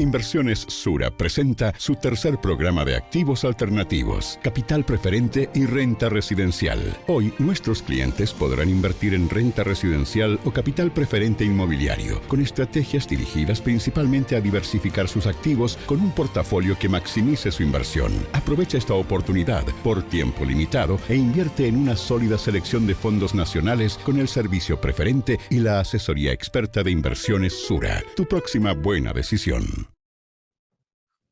Inversiones Sura presenta su tercer programa de activos alternativos, capital preferente y renta residencial. Hoy, nuestros clientes podrán invertir en renta residencial o capital preferente inmobiliario, con estrategias dirigidas principalmente a diversificar sus activos con un portafolio que maximice su inversión. Aprovecha esta oportunidad por tiempo limitado e invierte en una sólida selección de fondos nacionales con el servicio preferente y la asesoría experta de Inversiones Sura. Tu próxima buena decisión.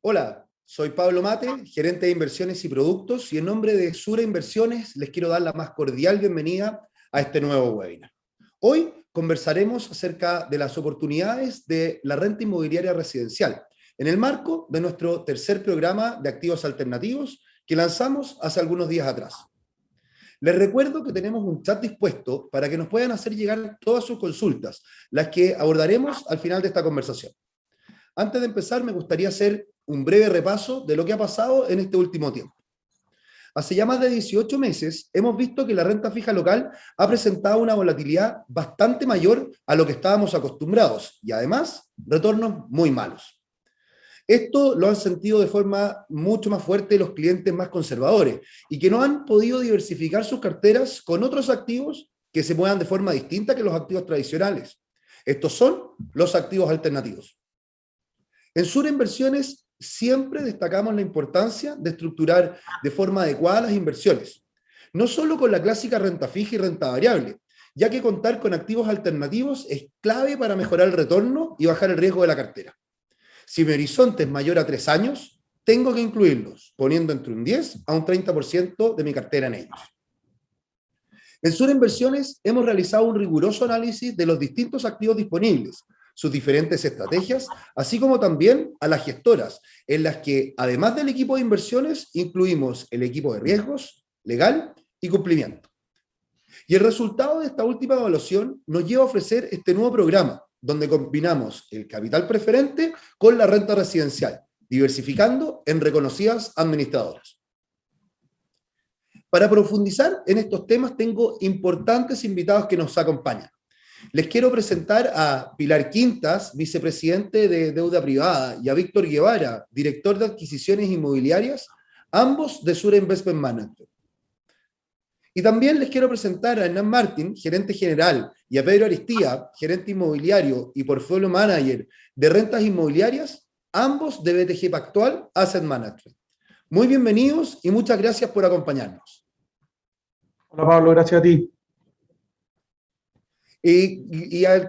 Hola, soy Pablo Mate, gerente de inversiones y productos, y en nombre de Sura Inversiones les quiero dar la más cordial bienvenida a este nuevo webinar. Hoy conversaremos acerca de las oportunidades de la renta inmobiliaria residencial, en el marco de nuestro tercer programa de activos alternativos que lanzamos hace algunos días atrás. Les recuerdo que tenemos un chat dispuesto para que nos puedan hacer llegar todas sus consultas, las que abordaremos al final de esta conversación. Antes de empezar, me gustaría hacer un breve repaso de lo que ha pasado en este último tiempo. Hace ya más de 18 meses hemos visto que la renta fija local ha presentado una volatilidad bastante mayor a lo que estábamos acostumbrados y además retornos muy malos. Esto lo han sentido de forma mucho más fuerte los clientes más conservadores y que no han podido diversificar sus carteras con otros activos que se muevan de forma distinta que los activos tradicionales. Estos son los activos alternativos. En Sura Inversiones siempre destacamos la importancia de estructurar de forma adecuada las inversiones, no solo con la clásica renta fija y renta variable, ya que contar con activos alternativos es clave para mejorar el retorno y bajar el riesgo de la cartera. Si mi horizonte es mayor a 3 años, tengo que incluirlos, poniendo entre un 10 a un 30% de mi cartera en ellos. En Sura Inversiones hemos realizado un riguroso análisis de los distintos activos disponibles, sus diferentes estrategias, así como también a las gestoras, en las que, además del equipo de inversiones, incluimos el equipo de riesgos, legal y cumplimiento. Y el resultado de esta última evaluación nos lleva a ofrecer este nuevo programa, donde combinamos el capital preferente con la renta residencial, diversificando en reconocidas administradoras. Para profundizar en estos temas, tengo importantes invitados que nos acompañan. Les quiero presentar a Pilar Quintas, vicepresidente de Deuda Privada, y a Víctor Guevara, director de Adquisiciones Inmobiliarias, ambos de Sura Investment Management. Y también les quiero presentar a Hernán Martín, gerente general, y a Pedro Aristía, gerente inmobiliario y portfolio manager de rentas inmobiliarias, ambos de BTG Pactual Asset Management. Muy bienvenidos y muchas gracias por acompañarnos. Hola Pablo, gracias a ti.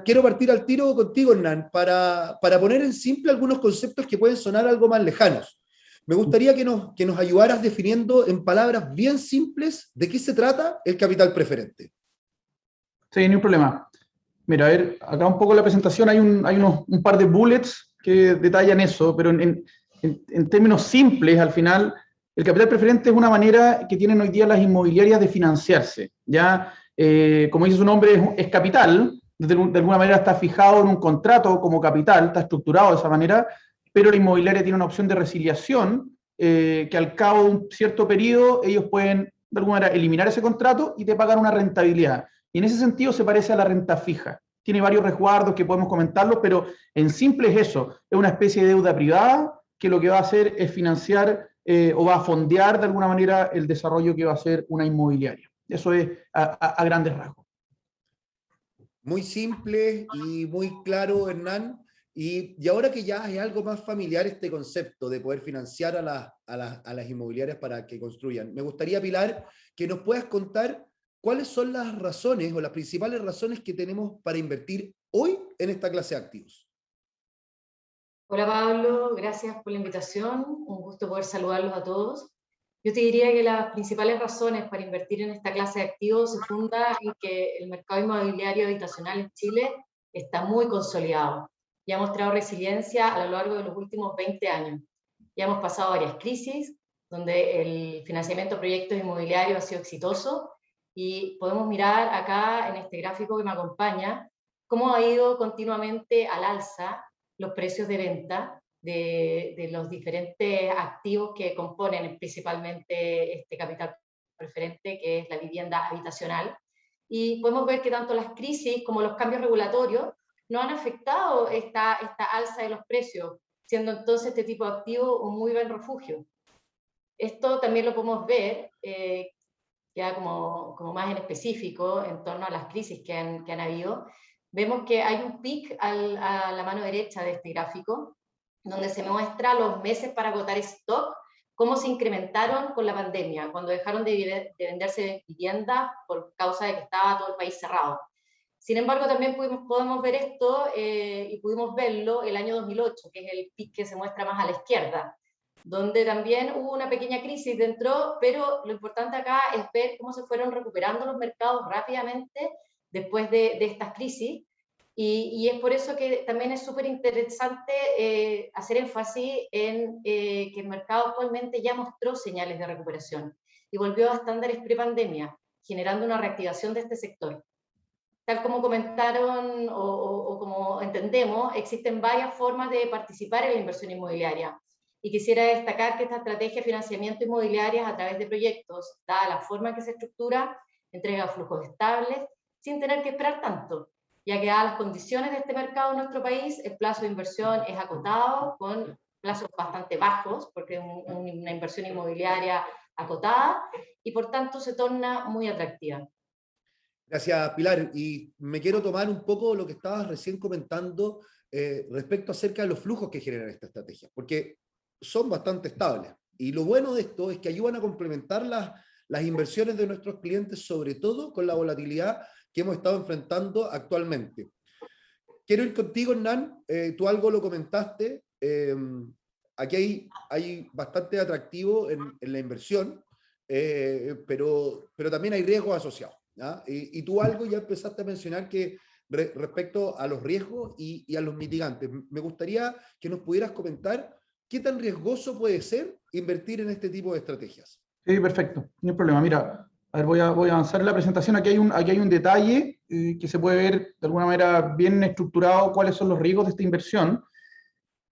Quiero partir al tiro contigo, Hernán, para poner en simple algunos conceptos que pueden sonar algo más lejanos. Me gustaría que nos ayudaras definiendo en palabras bien simples de qué se trata el capital preferente. Sí, ni un problema. Mira, a ver, acá un poco en la presentación hay un par de bullets que detallan eso, pero en términos simples, al final, el capital preferente es una manera que tienen hoy día las inmobiliarias de financiarse. Ya, como dice su nombre, es capital, de alguna manera está fijado en un contrato como capital, está estructurado de esa manera, pero la inmobiliaria tiene una opción de resiliación que al cabo de un cierto periodo ellos pueden de alguna manera eliminar ese contrato y te pagan una rentabilidad. Y en ese sentido se parece a la renta fija. Tiene varios resguardos que podemos comentarlos, pero en simple es eso, es una especie de deuda privada que lo que va a hacer es financiar o va a fondear de alguna manera el desarrollo que va a hacer una inmobiliaria. Eso es a grandes rasgos. Muy simple y muy claro, Hernán. Y ahora que ya es algo más familiar este concepto de poder financiar a las inmobiliarias para que construyan, me gustaría, Pilar, que nos puedas contar cuáles son las razones o las principales razones que tenemos para invertir hoy en esta clase de activos. Hola Pablo, gracias por la invitación, un gusto poder saludarlos a todos. Yo te diría que las principales razones para invertir en esta clase de activos se fundan en que el mercado inmobiliario habitacional en Chile está muy consolidado y ha mostrado resiliencia a lo largo de los últimos 20 años. Ya hemos pasado varias crisis donde el financiamiento de proyectos inmobiliarios ha sido exitoso y podemos mirar acá en este gráfico que me acompaña cómo ha ido continuamente al alza los precios de venta de los diferentes activos que componen principalmente este capital preferente, que es la vivienda habitacional. Y podemos ver que tanto las crisis como los cambios regulatorios no han afectado esta alza de los precios. siendo entonces este tipo de activo un muy buen refugio. Esto también lo podemos ver ya como más en específico en torno a las crisis que han habido. Vemos que hay un pic a la mano derecha de este gráfico, donde se muestra los meses para agotar stock, cómo se incrementaron con la pandemia, cuando dejaron de venderse viviendas por causa de que estaba todo el país cerrado. Sin embargo, también podemos ver esto y pudimos verlo el año 2008, que es el pic que se muestra más a la izquierda, donde también hubo una pequeña crisis dentro, pero lo importante acá es ver cómo se fueron recuperando los mercados rápidamente después de estas crisis, y es por eso que también es súper interesante hacer énfasis en que el mercado actualmente ya mostró señales de recuperación y volvió a estándares pre-pandemia, generando una reactivación de este sector. Tal como comentaron o como entendemos, existen varias formas de participar en la inversión inmobiliaria. Y quisiera destacar que esta estrategia de financiamiento inmobiliario a través de proyectos, dada la forma en que se estructura, entrega flujos estables, sin tener que esperar tanto, ya que dadas las condiciones de este mercado en nuestro país, el plazo de inversión es acotado, con plazos bastante bajos, porque es una inversión inmobiliaria acotada, y por tanto se torna muy atractiva. Gracias, Pilar. Y me quiero tomar un poco lo que estabas recién comentando respecto acerca de los flujos que generan esta estrategia, porque son bastante estables. Y lo bueno de esto es que ayudan a complementar las inversiones de nuestros clientes, sobre todo con la volatilidad que hemos estado enfrentando actualmente. Quiero ir contigo, Hernán. Tú algo lo comentaste. Aquí hay bastante atractivo en la inversión, pero también hay riesgos asociados. Y tú algo ya empezaste a mencionar que respecto a los riesgos y a los mitigantes. Me gustaría que nos pudieras comentar qué tan riesgoso puede ser invertir en este tipo de estrategias. Sí, perfecto, no hay problema. Mira, a ver, voy a avanzar en la presentación. Aquí hay un detalle que se puede ver de alguna manera bien estructurado cuáles son los riesgos de esta inversión.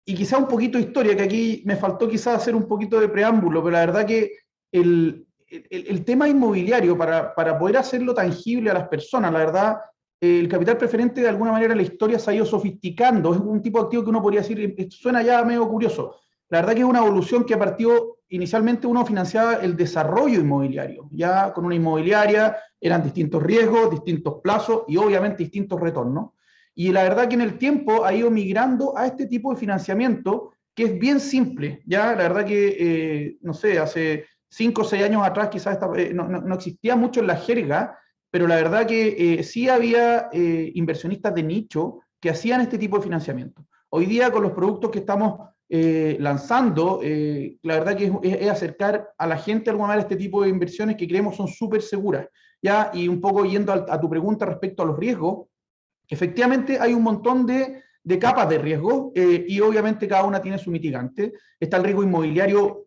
Y quizá un poquito de historia, que aquí me faltó quizá hacer un poquito de preámbulo, pero la verdad que el tema inmobiliario, para poder hacerlo tangible a las personas, la verdad, el capital preferente de alguna manera en la historia se ha ido sofisticando. Es un tipo de activo que uno podría decir, suena ya medio curioso. La verdad que es una evolución que partió, inicialmente uno financiaba el desarrollo inmobiliario. Ya con una inmobiliaria eran distintos riesgos, distintos plazos y obviamente distintos retornos. Y la verdad que en el tiempo ha ido migrando a este tipo de financiamiento que es bien simple. Ya la verdad que, no sé, hace 5 o 6 años atrás quizás no existía mucho en la jerga, pero la verdad que sí había inversionistas de nicho que hacían este tipo de financiamiento. Hoy día con los productos que estamos lanzando, la verdad que es acercar a la gente de alguna manera este tipo de inversiones que creemos son súper seguras. ¿Ya? Y un poco yendo a tu pregunta respecto a los riesgos, efectivamente hay un montón de capas de riesgo y obviamente cada una tiene su mitigante. Está el riesgo inmobiliario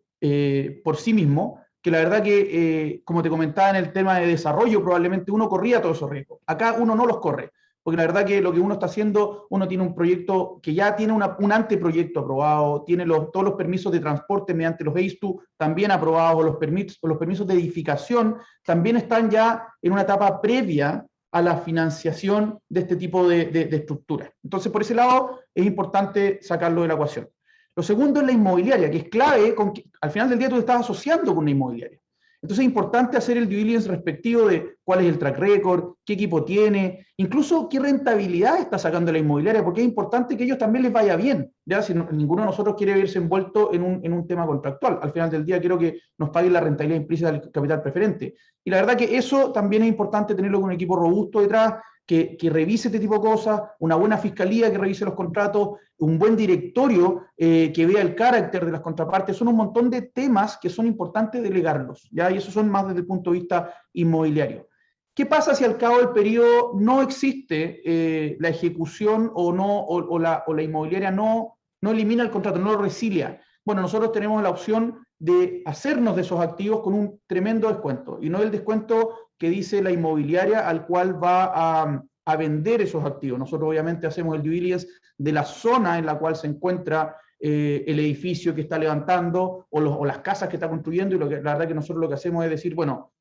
por sí mismo, que la verdad que, como te comentaba en el tema de desarrollo, probablemente uno corría todos esos riesgos. Acá uno no los corre, porque la verdad que lo que uno está haciendo, uno tiene un proyecto que ya tiene un anteproyecto aprobado, tiene todos los permisos de transporte mediante los ACE2 también aprobados, los permisos de edificación también están ya en una etapa previa a la financiación de este tipo de estructuras. Entonces, por ese lado, es importante sacarlo de la ecuación. Lo segundo es la inmobiliaria, que es clave, al final del día tú te estás asociando con una inmobiliaria. Entonces es importante hacer el due diligence respectivo de cuál es el track record, qué equipo tiene, incluso qué rentabilidad está sacando la inmobiliaria, porque es importante que a ellos también les vaya bien, ¿ya? Si ninguno de nosotros quiere verse envuelto en un tema contractual. Al final del día quiero que nos paguen la rentabilidad implícita del capital preferente. Y la verdad que eso también es importante tenerlo con un equipo robusto detrás, que revise este tipo de cosas, una buena fiscalía que revise los contratos, un buen directorio que vea el carácter de las contrapartes. Son un montón de temas que son importantes delegarlos, ¿ya? Y esos son más desde el punto de vista inmobiliario. ¿Qué pasa si al cabo del periodo no existe la ejecución o la inmobiliaria no elimina el contrato, no lo resilia? Bueno, nosotros tenemos la opción de hacernos de esos activos con un tremendo descuento, y no el descuento que dice la inmobiliaria al cual va a vender esos activos. Nosotros obviamente hacemos el due diligence de la zona en la cual se encuentra el edificio que está levantando o las casas que está construyendo, y la verdad que nosotros lo que hacemos es decir, bueno,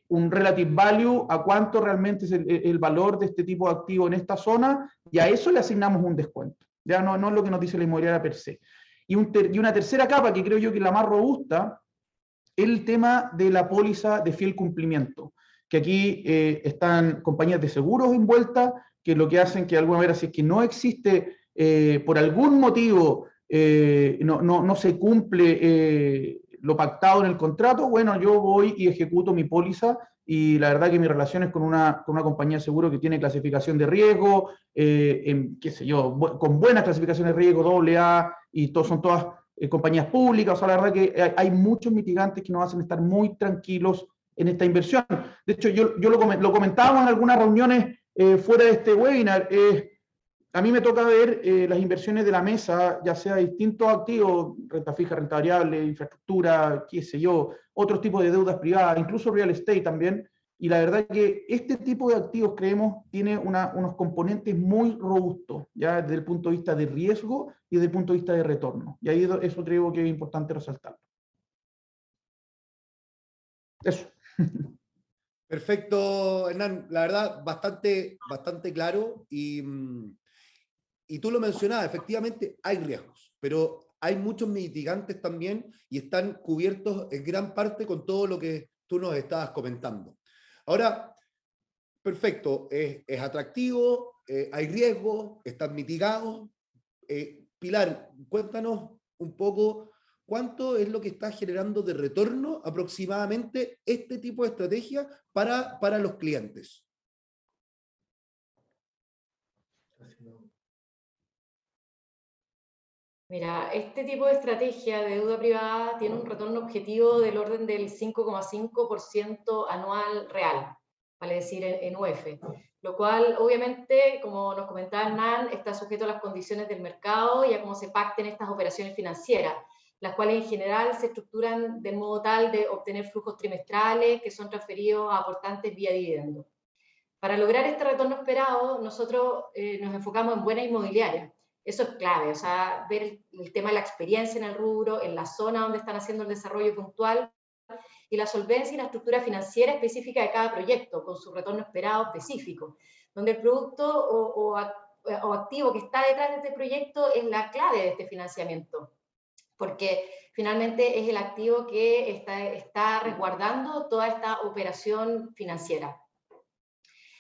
un relative value a cuánto realmente es el valor de este tipo de activo en esta zona, y a eso le asignamos un descuento. Ya no es lo que nos dice la inmobiliaria per se. Y una tercera capa, que creo yo que es la más robusta, el tema de la póliza de fiel cumplimiento, que aquí están compañías de seguros envueltas, que lo que hacen que de alguna manera, si es que no existe, por algún motivo, no se cumple lo pactado en el contrato, bueno, yo voy y ejecuto mi póliza, y la verdad que mi relación es con una compañía de seguro que tiene clasificación de riesgo, qué sé yo, con buenas clasificaciones de riesgo, AA, y son todas compañías públicas. O sea, la verdad que hay muchos mitigantes que nos hacen estar muy tranquilos en esta inversión. De hecho, yo lo comentábamos en algunas reuniones fuera de este webinar. A mí me toca ver las inversiones de la mesa, ya sea distintos activos, renta fija, renta variable, infraestructura, qué sé yo, otros tipos de deudas privadas, incluso real estate también. Y la verdad que este tipo de activos, creemos, tiene unos componentes muy robustos, ya desde el punto de vista de riesgo y desde el punto de vista de retorno. Y ahí eso creo que es importante resaltar. Eso. Perfecto, Hernán. La verdad, bastante claro. Y tú lo mencionabas, efectivamente hay riesgos, pero hay muchos mitigantes también y están cubiertos en gran parte con todo lo que tú nos estabas comentando. Ahora, perfecto, es atractivo, hay riesgos, están mitigados. Pilar, cuéntanos un poco cuánto es lo que está generando de retorno aproximadamente este tipo de estrategia para los clientes. Mira, este tipo de estrategia de deuda privada tiene un retorno objetivo del orden del 5,5% anual real, vale decir en UF, lo cual obviamente, como nos comentaba Hernán, está sujeto a las condiciones del mercado y a cómo se pacten estas operaciones financieras, las cuales en general se estructuran de modo tal de obtener flujos trimestrales que son transferidos a aportantes vía dividendo. Para lograr este retorno esperado, nosotros nos enfocamos en buena inmobiliaria. Eso es clave, o sea, ver el tema de la experiencia en el rubro, en la zona donde están haciendo el desarrollo puntual y la solvencia y la estructura financiera específica de cada proyecto, con su retorno esperado específico, donde el producto o activo que está detrás de este proyecto es la clave de este financiamiento, porque finalmente es el activo que está resguardando toda esta operación financiera.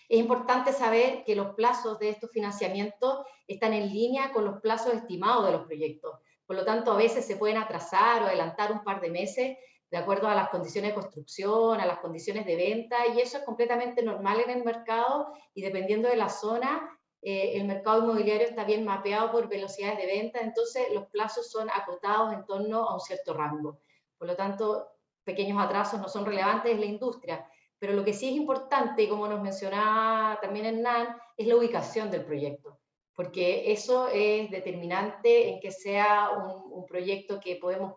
Es importante saber que los plazos de estos financiamientos están en línea con los plazos estimados de los proyectos. Por lo tanto, a veces se pueden atrasar o adelantar un par de meses de acuerdo a las condiciones de construcción, a las condiciones de venta, y eso es completamente normal en el mercado, y dependiendo de la zona, el mercado inmobiliario está bien mapeado por velocidades de venta, entonces los plazos son acotados en torno a un cierto rango. Por lo tanto, pequeños atrasos no son relevantes en la industria. Pero lo que sí es importante, y como nos mencionaba también Hernán, es la ubicación del proyecto, porque eso es determinante en que sea un proyecto que podemos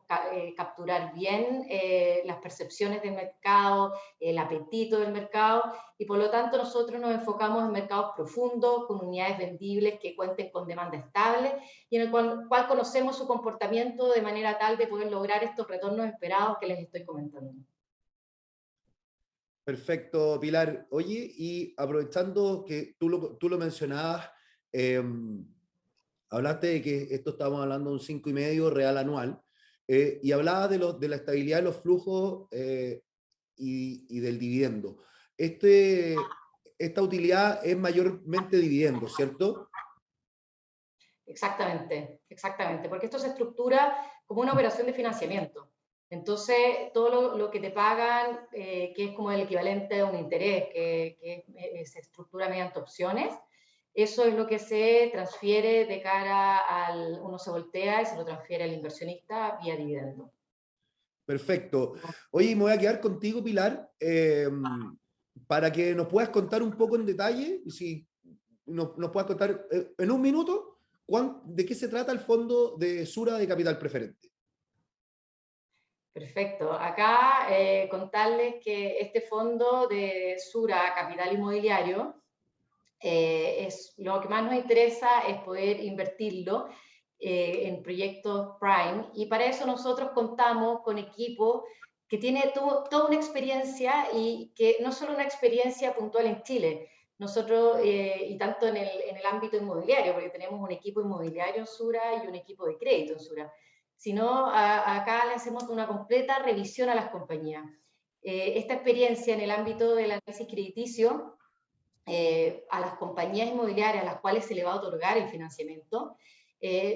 capturar bien las percepciones del mercado, el apetito del mercado, y por lo tanto nosotros nos enfocamos en mercados profundos, con unidades vendibles que cuenten con demanda estable, y en el cual conocemos su comportamiento de manera tal de poder lograr estos retornos esperados que les estoy comentando. Perfecto, Pilar. Oye, y aprovechando que tú lo mencionabas, hablaste de que esto estamos hablando de un 5,5 real anual, y hablabas de la estabilidad de los flujos y del dividendo. Esta utilidad es mayormente dividendo, ¿cierto? Exactamente, exactamente, porque esto se estructura como una operación de financiamiento. Entonces, todo lo que te pagan, que es como el equivalente a un interés, que se estructura mediante opciones, eso es lo que se transfiere de cara uno se voltea y se lo transfiere al inversionista vía dividendo. Perfecto. Oye, me voy a quedar contigo, Pilar, para que nos puedas contar un poco en detalle, si nos puedas contar en un minuto, ¿de qué se trata el fondo de Sura de Capital Preferente? Perfecto. Acá contarles que este fondo de Sura Capital Inmobiliario, lo que más nos interesa es poder invertirlo en proyectos Prime, y para eso nosotros contamos con equipo que tiene toda una experiencia, y que no solo una experiencia puntual en Chile, nosotros, y tanto en el ámbito inmobiliario, porque tenemos un equipo inmobiliario en Sura y un equipo de crédito en Sura, sino acá le hacemos una completa revisión a las compañías. Esta experiencia en el ámbito del análisis crediticio, a las compañías inmobiliarias a las cuales se le va a otorgar el financiamiento,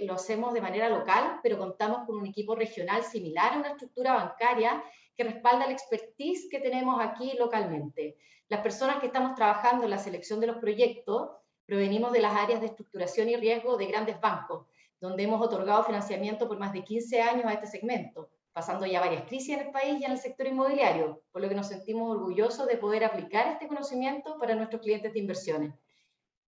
lo hacemos de manera local, pero contamos con un equipo regional similar a una estructura bancaria que respalda el expertise que tenemos aquí localmente. Las personas que estamos trabajando en la selección de los proyectos provenimos de las áreas de estructuración y riesgo de grandes bancos, donde hemos otorgado financiamiento por más de 15 años a este segmento, pasando ya varias crisis en el país y en el sector inmobiliario, por lo que nos sentimos orgullosos de poder aplicar este conocimiento para nuestros clientes de inversiones.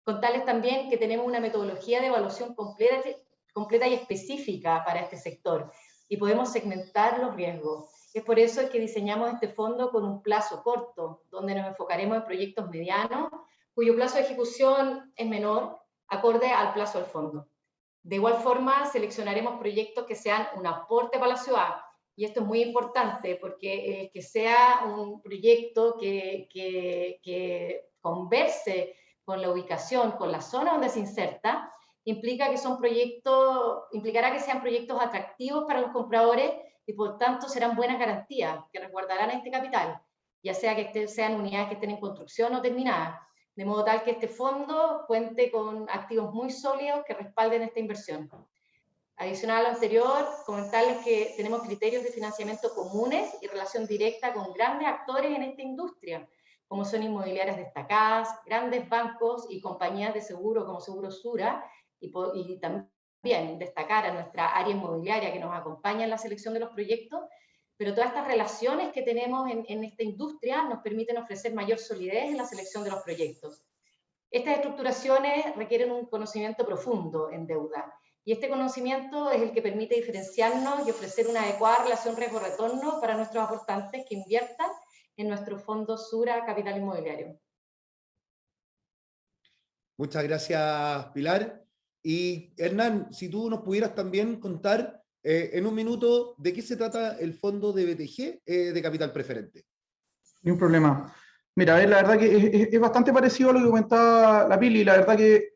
Contarles también que tenemos una metodología de evaluación completa y específica para este sector y podemos segmentar los riesgos. Es por eso que diseñamos este fondo con un plazo corto, donde nos enfocaremos en proyectos medianos, cuyo plazo de ejecución es menor, acorde al plazo del fondo. De igual forma, seleccionaremos proyectos que sean un aporte para la ciudad, y esto es muy importante porque que sea un proyecto que converse con la ubicación, con la zona donde se inserta, implicará que sean proyectos atractivos para los compradores y por tanto serán buenas garantías que resguardarán este capital, ya sea que sean unidades que estén en construcción o terminadas, de modo tal que este fondo cuente con activos muy sólidos que respalden esta inversión. Adicional a lo anterior, comentarles que tenemos criterios de financiamiento comunes y relación directa con grandes actores en esta industria, como son inmobiliarias destacadas, grandes bancos y compañías de seguro como Seguro Sura, y también destacar a nuestra área inmobiliaria que nos acompaña en la selección de los proyectos, pero todas estas relaciones que tenemos en esta industria nos permiten ofrecer mayor solidez en la selección de los proyectos. Estas estructuraciones requieren un conocimiento profundo en deuda, y este conocimiento es el que permite diferenciarnos y ofrecer una adecuada relación riesgo-retorno para nuestros aportantes que inviertan en nuestro fondo Sura Capital Inmobiliario. Muchas gracias, Pilar. Y Hernán, si tú nos pudieras también contar en un minuto de qué se trata el fondo de BTG de capital preferente. Ni un problema. Mira, la verdad que es bastante parecido a lo que comentaba la Pili. La verdad que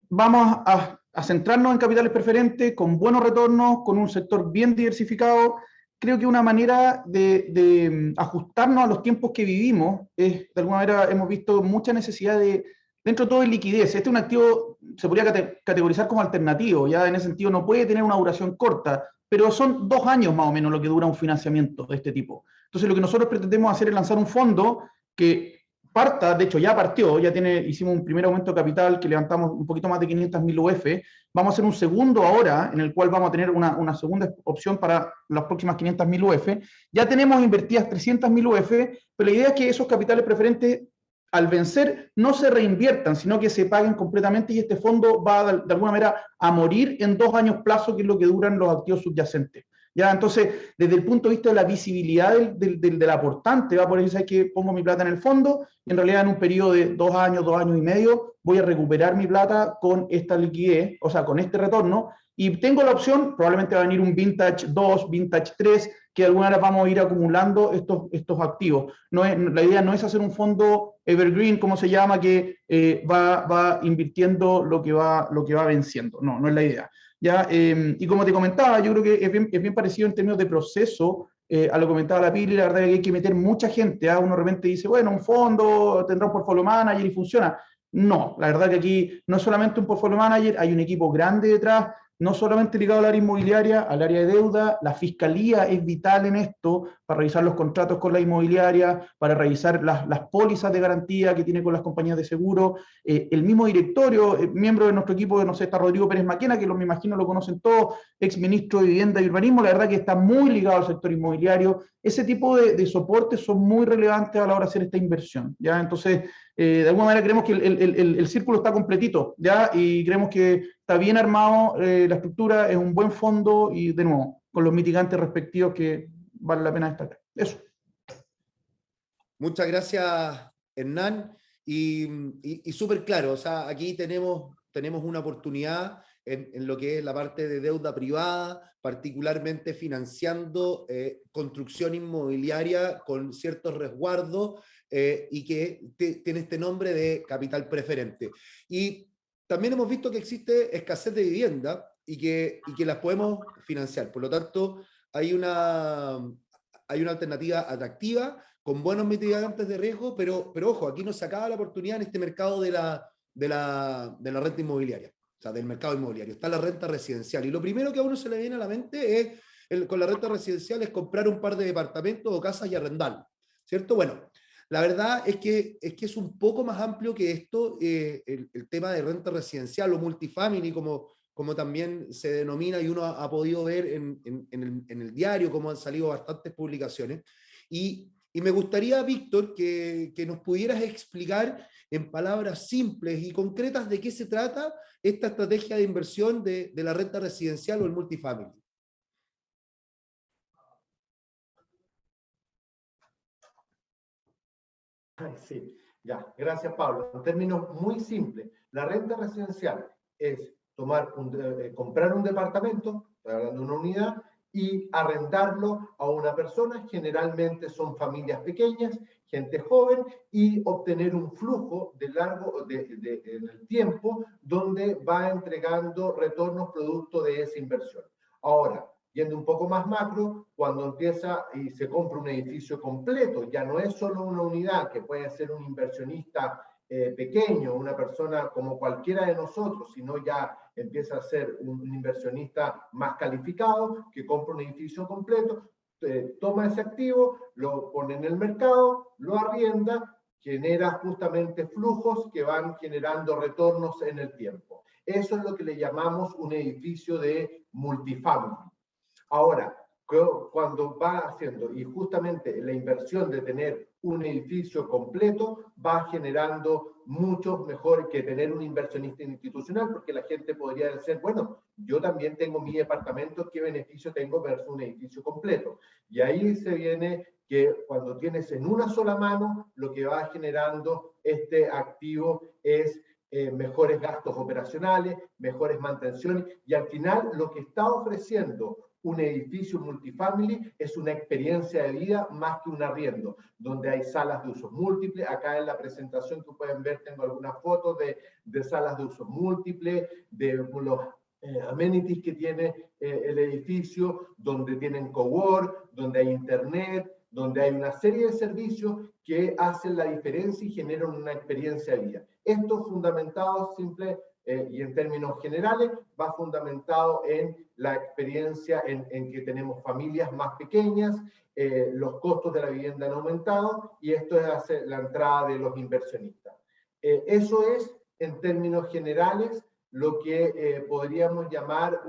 vamos a centrarnos en capitales preferentes, con buenos retornos, con un sector bien diversificado. Creo que una manera de ajustarnos a los tiempos que vivimos es, de alguna manera, hemos visto mucha necesidad dentro de todo, de liquidez. Este es un activo, se podría categorizar como alternativo, ya en ese sentido no puede tener una duración corta, pero son 2 años más o menos lo que dura un financiamiento de este tipo. Entonces, lo que nosotros pretendemos hacer es lanzar un fondo que parta, de hecho ya partió, hicimos un primer aumento de capital que levantamos un poquito más de 500.000 UF, vamos a hacer un segundo ahora, en el cual vamos a tener una segunda opción para las próximas 500.000 UF, ya tenemos invertidas 300.000 UF, pero la idea es que esos capitales preferentes, al vencer, no se reinviertan, sino que se paguen completamente, y este fondo va de alguna manera a morir en 2 años plazo, que es lo que duran los activos subyacentes. Ya, entonces, desde el punto de vista de la visibilidad del aportante, va a poder decir que pongo mi plata en el fondo, y en realidad en un periodo de 2 años, 2 años y medio, voy a recuperar mi plata con esta liquidez, o sea, con este retorno, y tengo la opción, probablemente va a venir un Vintage 2, Vintage 3, que de alguna manera vamos a ir acumulando estos activos. La idea no es hacer un fondo evergreen, como se llama, que va invirtiendo lo que va venciendo. No es la idea. ¿Ya? Y como te comentaba, yo creo que es bien parecido en términos de proceso a lo que comentaba la Pili. La verdad es que hay que meter mucha gente. Uno de repente dice, bueno, un fondo tendrá un portfolio manager y funciona. No, la verdad que aquí no es solamente un portfolio manager, hay un equipo grande detrás, no solamente ligado al área inmobiliaria, al área de deuda. La fiscalía es vital en esto, para revisar los contratos con la inmobiliaria, para revisar las pólizas de garantía que tiene con las compañías de seguro. El mismo directorio, miembro de nuestro equipo, no sé, está Rodrigo Pérez Maquena, que me imagino lo conocen todos, ex ministro de Vivienda y Urbanismo. La verdad que está muy ligado al sector inmobiliario. Ese tipo de soportes son muy relevantes a la hora de hacer esta inversión, ¿ya? Entonces, de alguna manera creemos que el círculo está completito, ¿ya? Y creemos que está bien armado, la estructura, es un buen fondo, y de nuevo, con los mitigantes respectivos que vale la pena destacar. Eso. Muchas gracias, Hernán. Y súper claro, o sea, aquí tenemos una oportunidad en lo que es la parte de deuda privada, particularmente financiando construcción inmobiliaria con ciertos resguardos y que tiene este nombre de capital preferente. Y también hemos visto que existe escasez de vivienda y que las podemos financiar. Por lo tanto, hay una alternativa atractiva, con buenos mitigantes de riesgo, pero ojo, aquí no se acaba la oportunidad en este mercado de la renta inmobiliaria, o sea, del mercado inmobiliario. Está la renta residencial. Y lo primero que a uno se le viene a la mente es, con la renta residencial, es comprar un par de departamentos o casas y arrendarlo, ¿cierto? Bueno, la verdad es que es un poco más amplio que esto, el tema de renta residencial o multifamily, como también se denomina, y uno ha podido ver en el diario, como han salido bastantes publicaciones. Y me gustaría, Víctor, que nos pudieras explicar en palabras simples y concretas de qué se trata esta estrategia de inversión de la renta residencial o el multifamily. Sí, ya, gracias Pablo. En términos muy simples, la renta residencial es comprar un departamento, hablando de una unidad, y arrendarlo a una persona, generalmente son familias pequeñas, gente joven, y obtener un flujo en el tiempo donde va entregando retornos producto de esa inversión. Ahora, yendo un poco más macro, cuando empieza y se compra un edificio completo, ya no es solo una unidad, que puede ser un inversionista pequeño, una persona como cualquiera de nosotros, sino ya empieza a ser un inversionista más calificado, que compra un edificio completo, toma ese activo, lo pone en el mercado, lo arrienda, genera justamente flujos que van generando retornos en el tiempo. Eso es lo que le llamamos un edificio de multifamily. Ahora, cuando va haciendo, y justamente la inversión de tener un edificio completo va generando mucho mejor que tener un inversionista institucional, porque la gente podría decir, bueno, yo también tengo mi departamento, ¿qué beneficio tengo versus un edificio completo? Y ahí se viene que cuando tienes en una sola mano, lo que va generando este activo es mejores gastos operacionales, mejores mantenciones, y al final lo que está ofreciendo un edificio multifamily es una experiencia de vida más que un arriendo, donde hay salas de usos múltiples. Acá en la presentación que pueden ver tengo algunas fotos de salas de usos múltiples, de los amenities que tiene el edificio, donde tienen cowork, donde hay internet, donde hay una serie de servicios que hacen la diferencia y generan una experiencia de vida. Esto fundamentado y en términos generales, va fundamentado en la experiencia en que tenemos familias más pequeñas, los costos de la vivienda han aumentado y esto hace la entrada de los inversionistas. Eso es, en términos generales, lo que podríamos llamar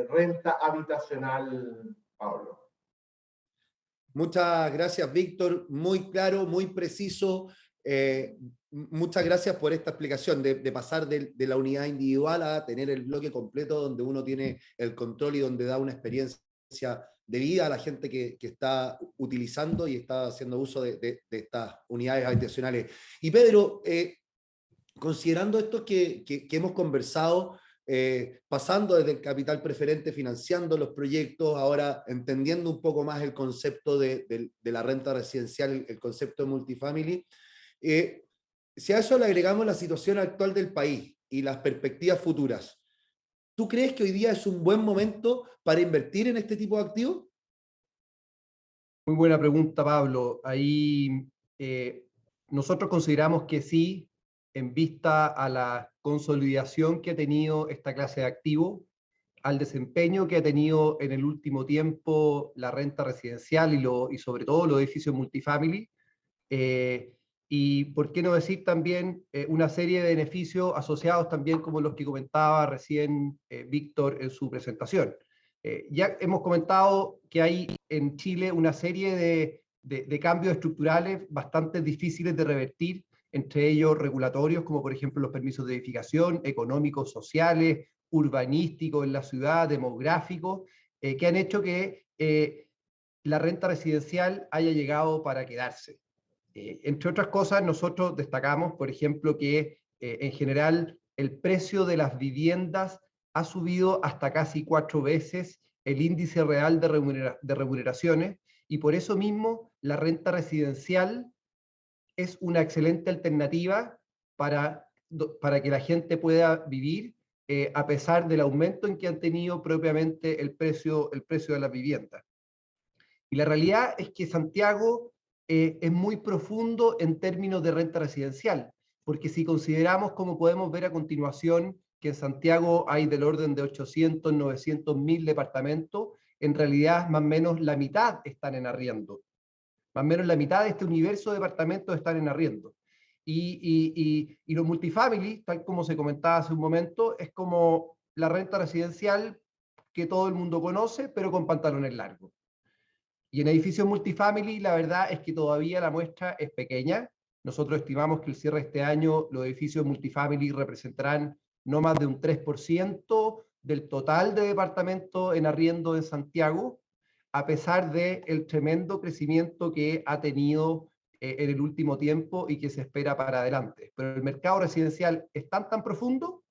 renta habitacional, Pablo. Muchas gracias, Víctor. Muy claro, muy preciso. Muchas gracias por esta explicación de pasar de la unidad individual a tener el bloque completo donde uno tiene el control y donde da una experiencia de vida a la gente que está utilizando y está haciendo uso de estas unidades habitacionales. Y Pedro, considerando esto que hemos conversado, pasando desde el capital preferente, financiando los proyectos, ahora entendiendo un poco más el concepto de la renta residencial, el concepto de multifamily, si a eso le agregamos la situación actual del país y las perspectivas futuras, ¿tú crees que hoy día es un buen momento para invertir en este tipo de activos? Muy buena pregunta, Pablo. Ahí nosotros consideramos que sí, en vista a la consolidación que ha tenido esta clase de activo, al desempeño que ha tenido en el último tiempo la renta residencial y sobre todo los edificios multifamily, y por qué no decir también una serie de beneficios asociados también como los que comentaba recién Víctor en su presentación. Ya hemos comentado que hay en Chile una serie de cambios estructurales bastante difíciles de revertir, entre ellos regulatorios, como por ejemplo los permisos de edificación, económicos, sociales, urbanísticos en la ciudad, demográficos, que han hecho que la renta residencial haya llegado para quedarse. Entre otras cosas, nosotros destacamos, por ejemplo, que en general el precio de las viviendas ha subido hasta casi 4 veces el índice real de remuneraciones, y por eso mismo la renta residencial es una excelente alternativa para que la gente pueda vivir a pesar del aumento en que han tenido propiamente el precio de las viviendas. Y la realidad es que Santiago es muy profundo en términos de renta residencial, porque si consideramos, como podemos ver a continuación, que en Santiago hay del orden de 800, 900 mil departamentos, en realidad más o menos la mitad están en arriendo. Más o menos la mitad de este universo de departamentos están en arriendo. Y los multifamily, tal como se comentaba hace un momento, es como la renta residencial que todo el mundo conoce, pero con pantalones largos. Y en edificios multifamily, la verdad es que todavía la muestra es pequeña. Nosotros estimamos que el cierre de este año, los edificios multifamily representarán no más de un 3% del total de departamentos en arriendo en Santiago, a pesar del tremendo crecimiento que ha tenido en el último tiempo y que se espera para adelante. Pero el mercado residencial es tan profundo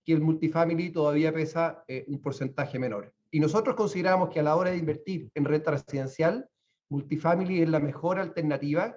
que el multifamily todavía pesa un porcentaje menor. Y nosotros consideramos que a la hora de invertir en renta residencial, multifamily es la mejor alternativa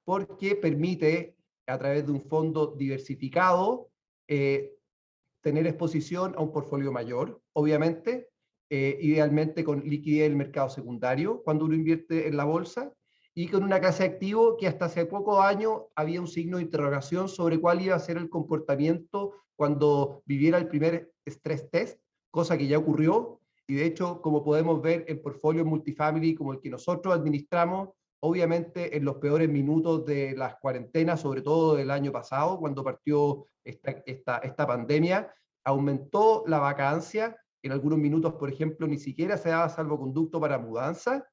porque permite, a través de un fondo diversificado, tener exposición a un portfolio mayor, obviamente, idealmente con liquidez del mercado secundario cuando uno invierte en la bolsa, y con una clase de activo que hasta hace pocos años había un signo de interrogación sobre cuál iba a ser el comportamiento cuando viviera el primer stress test, cosa que ya ocurrió, y de hecho, como podemos ver en portfolios multifamily como el que nosotros administramos, obviamente en los peores minutos de las cuarentenas, sobre todo del año pasado, cuando partió esta pandemia, aumentó la vacancia. En algunos minutos, por ejemplo, ni siquiera se daba salvoconducto para mudanza,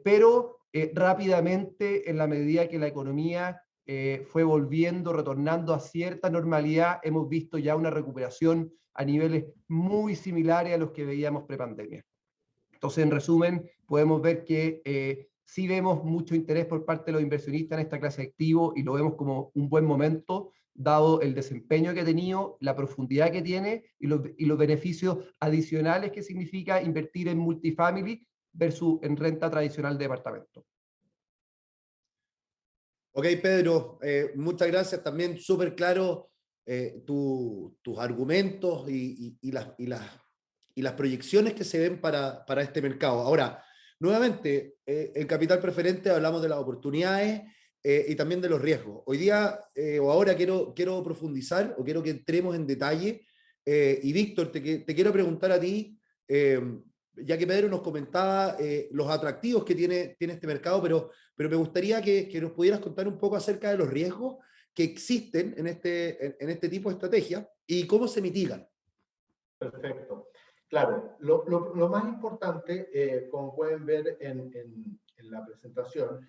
pero rápidamente, en la medida que la economía fue volviendo, retornando a cierta normalidad, hemos visto ya una recuperación a niveles muy similares a los que veíamos prepandemia. Entonces, en resumen, podemos ver que sí vemos mucho interés por parte de los inversionistas en esta clase de activos y lo vemos como un buen momento, dado el desempeño que ha tenido, la profundidad que tiene y los beneficios adicionales que significa invertir en multifamily versus en renta tradicional de departamento. Ok, Pedro, muchas gracias. También súper claro tus argumentos y las proyecciones que se ven para este mercado. Ahora, nuevamente, en Capital Preferente hablamos de las oportunidades y también de los riesgos. Hoy día o ahora quiero profundizar o quiero que entremos en detalle. Y Víctor, te quiero preguntar a ti, ya que Pedro nos comentaba los atractivos que tiene este mercado, pero me gustaría que nos pudieras contar un poco acerca de los riesgos que existen en este tipo de estrategias y cómo se mitigan. Perfecto. Claro, lo más importante, como pueden ver en la presentación,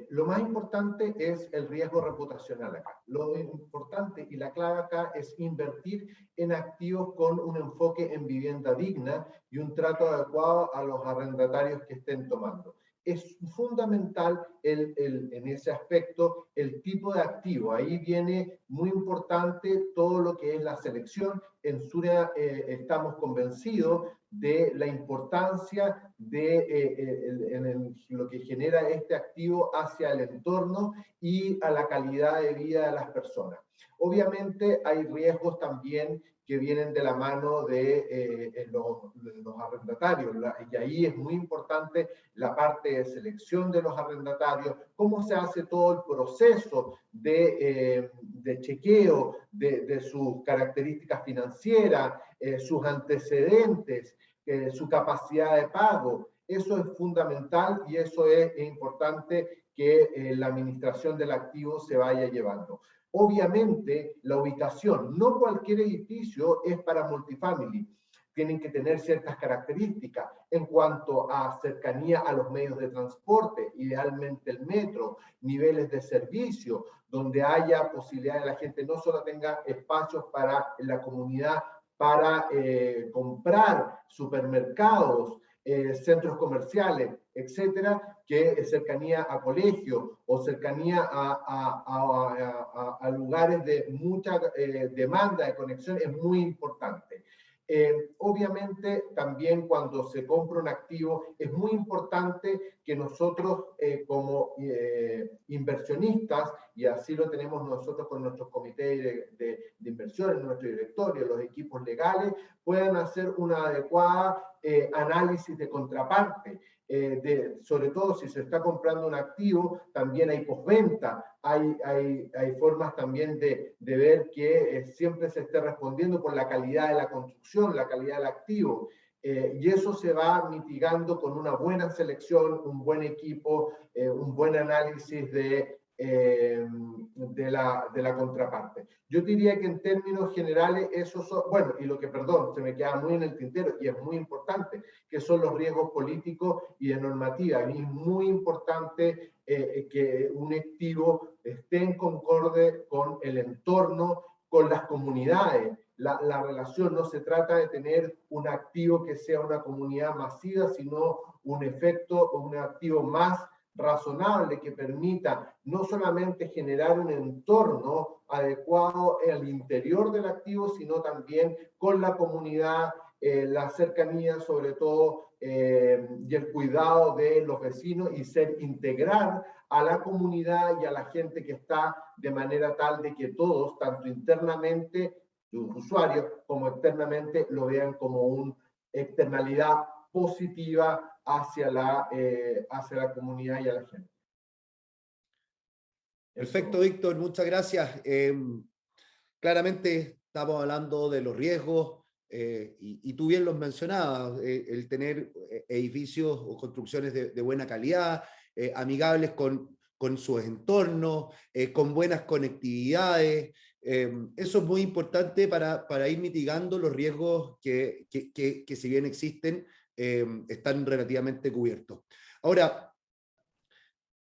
lo más importante es el riesgo reputacional acá. Lo importante y la clave acá es invertir en activos con un enfoque en vivienda digna y un trato adecuado a los arrendatarios que estén tomando. Es fundamental en ese aspecto el tipo de activo. Ahí viene muy importante todo lo que es la selección. En Sura estamos convencidos de la importancia de lo que genera este activo hacia el entorno y a la calidad de vida de las personas. Obviamente hay riesgos también que vienen de la mano de los arrendatarios, y ahí es muy importante la parte de selección de los arrendatarios, cómo se hace todo el proceso de chequeo de sus características financieras, sus antecedentes, su capacidad de pago. Eso es fundamental y eso es importante que la administración del activo se vaya llevando. Obviamente, la ubicación, no cualquier edificio es para multifamily. Tienen que tener ciertas características en cuanto a cercanía a los medios de transporte, idealmente el metro, niveles de servicio, donde haya posibilidad de la gente no solo tenga espacios para la comunidad, para comprar, supermercados, centros comerciales, etcétera, que cercanía a colegios o cercanía a lugares de mucha demanda de conexión es muy importante. Obviamente, también cuando se compra un activo, es muy importante que nosotros como inversionistas, y así lo tenemos nosotros con nuestros comités de inversión, en nuestro directorio, los equipos legales, puedan hacer una adecuada análisis de contraparte. Sobre todo si se está comprando un activo, también hay postventa, hay formas también de ver que siempre se esté respondiendo por la calidad de la construcción, la calidad del activo, y eso se va mitigando con una buena selección, un buen equipo, un buen análisis de la contraparte. Yo diría que en términos generales esos son, bueno, y lo que, perdón, se me queda muy en el tintero y es muy importante, que son los riesgos políticos y de normativa. Y es muy importante que un activo esté en concorde con el entorno, con las comunidades. La relación no se trata de tener un activo que sea una comunidad masiva, sino un activo más razonable que permita no solamente generar un entorno adecuado al interior del activo, sino también con la comunidad, la cercanía sobre todo y el cuidado de los vecinos y integrar a la comunidad y a la gente que está de manera tal de que todos, tanto internamente los usuarios como externamente, lo vean como una externalidad positiva hacia la comunidad y a la gente. Perfecto, Víctor, muchas gracias. Claramente estamos hablando de los riesgos y tú bien los mencionabas, el tener edificios o construcciones de buena calidad, amigables con sus entornos, con buenas conectividades. Eso es muy importante para ir mitigando los riesgos que si bien existen, están relativamente cubiertos. Ahora,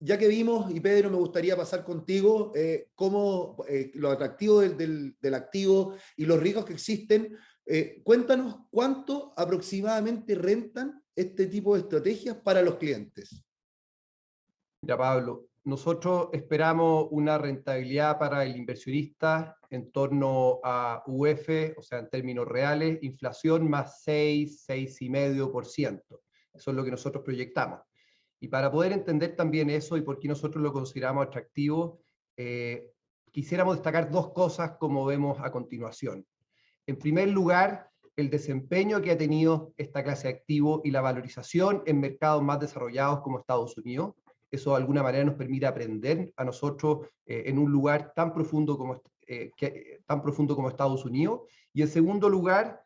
ya que vimos, y Pedro, me gustaría pasar contigo, cómo lo atractivo del activo y los riesgos que existen, cuéntanos cuánto aproximadamente rentan este tipo de estrategias para los clientes. Mira, Pablo, nosotros esperamos una rentabilidad para el inversionista en torno a UF, o sea, en términos reales, inflación más 6,5%. Eso es lo que nosotros proyectamos. Y para poder entender también eso y por qué nosotros lo consideramos atractivo, quisiéramos destacar dos cosas como vemos a continuación. En primer lugar, el desempeño que ha tenido esta clase de activo y la valorización en mercados más desarrollados como Estados Unidos. Eso de alguna manera nos permite aprender a nosotros en un lugar tan profundo como Estados Unidos. Y en segundo lugar,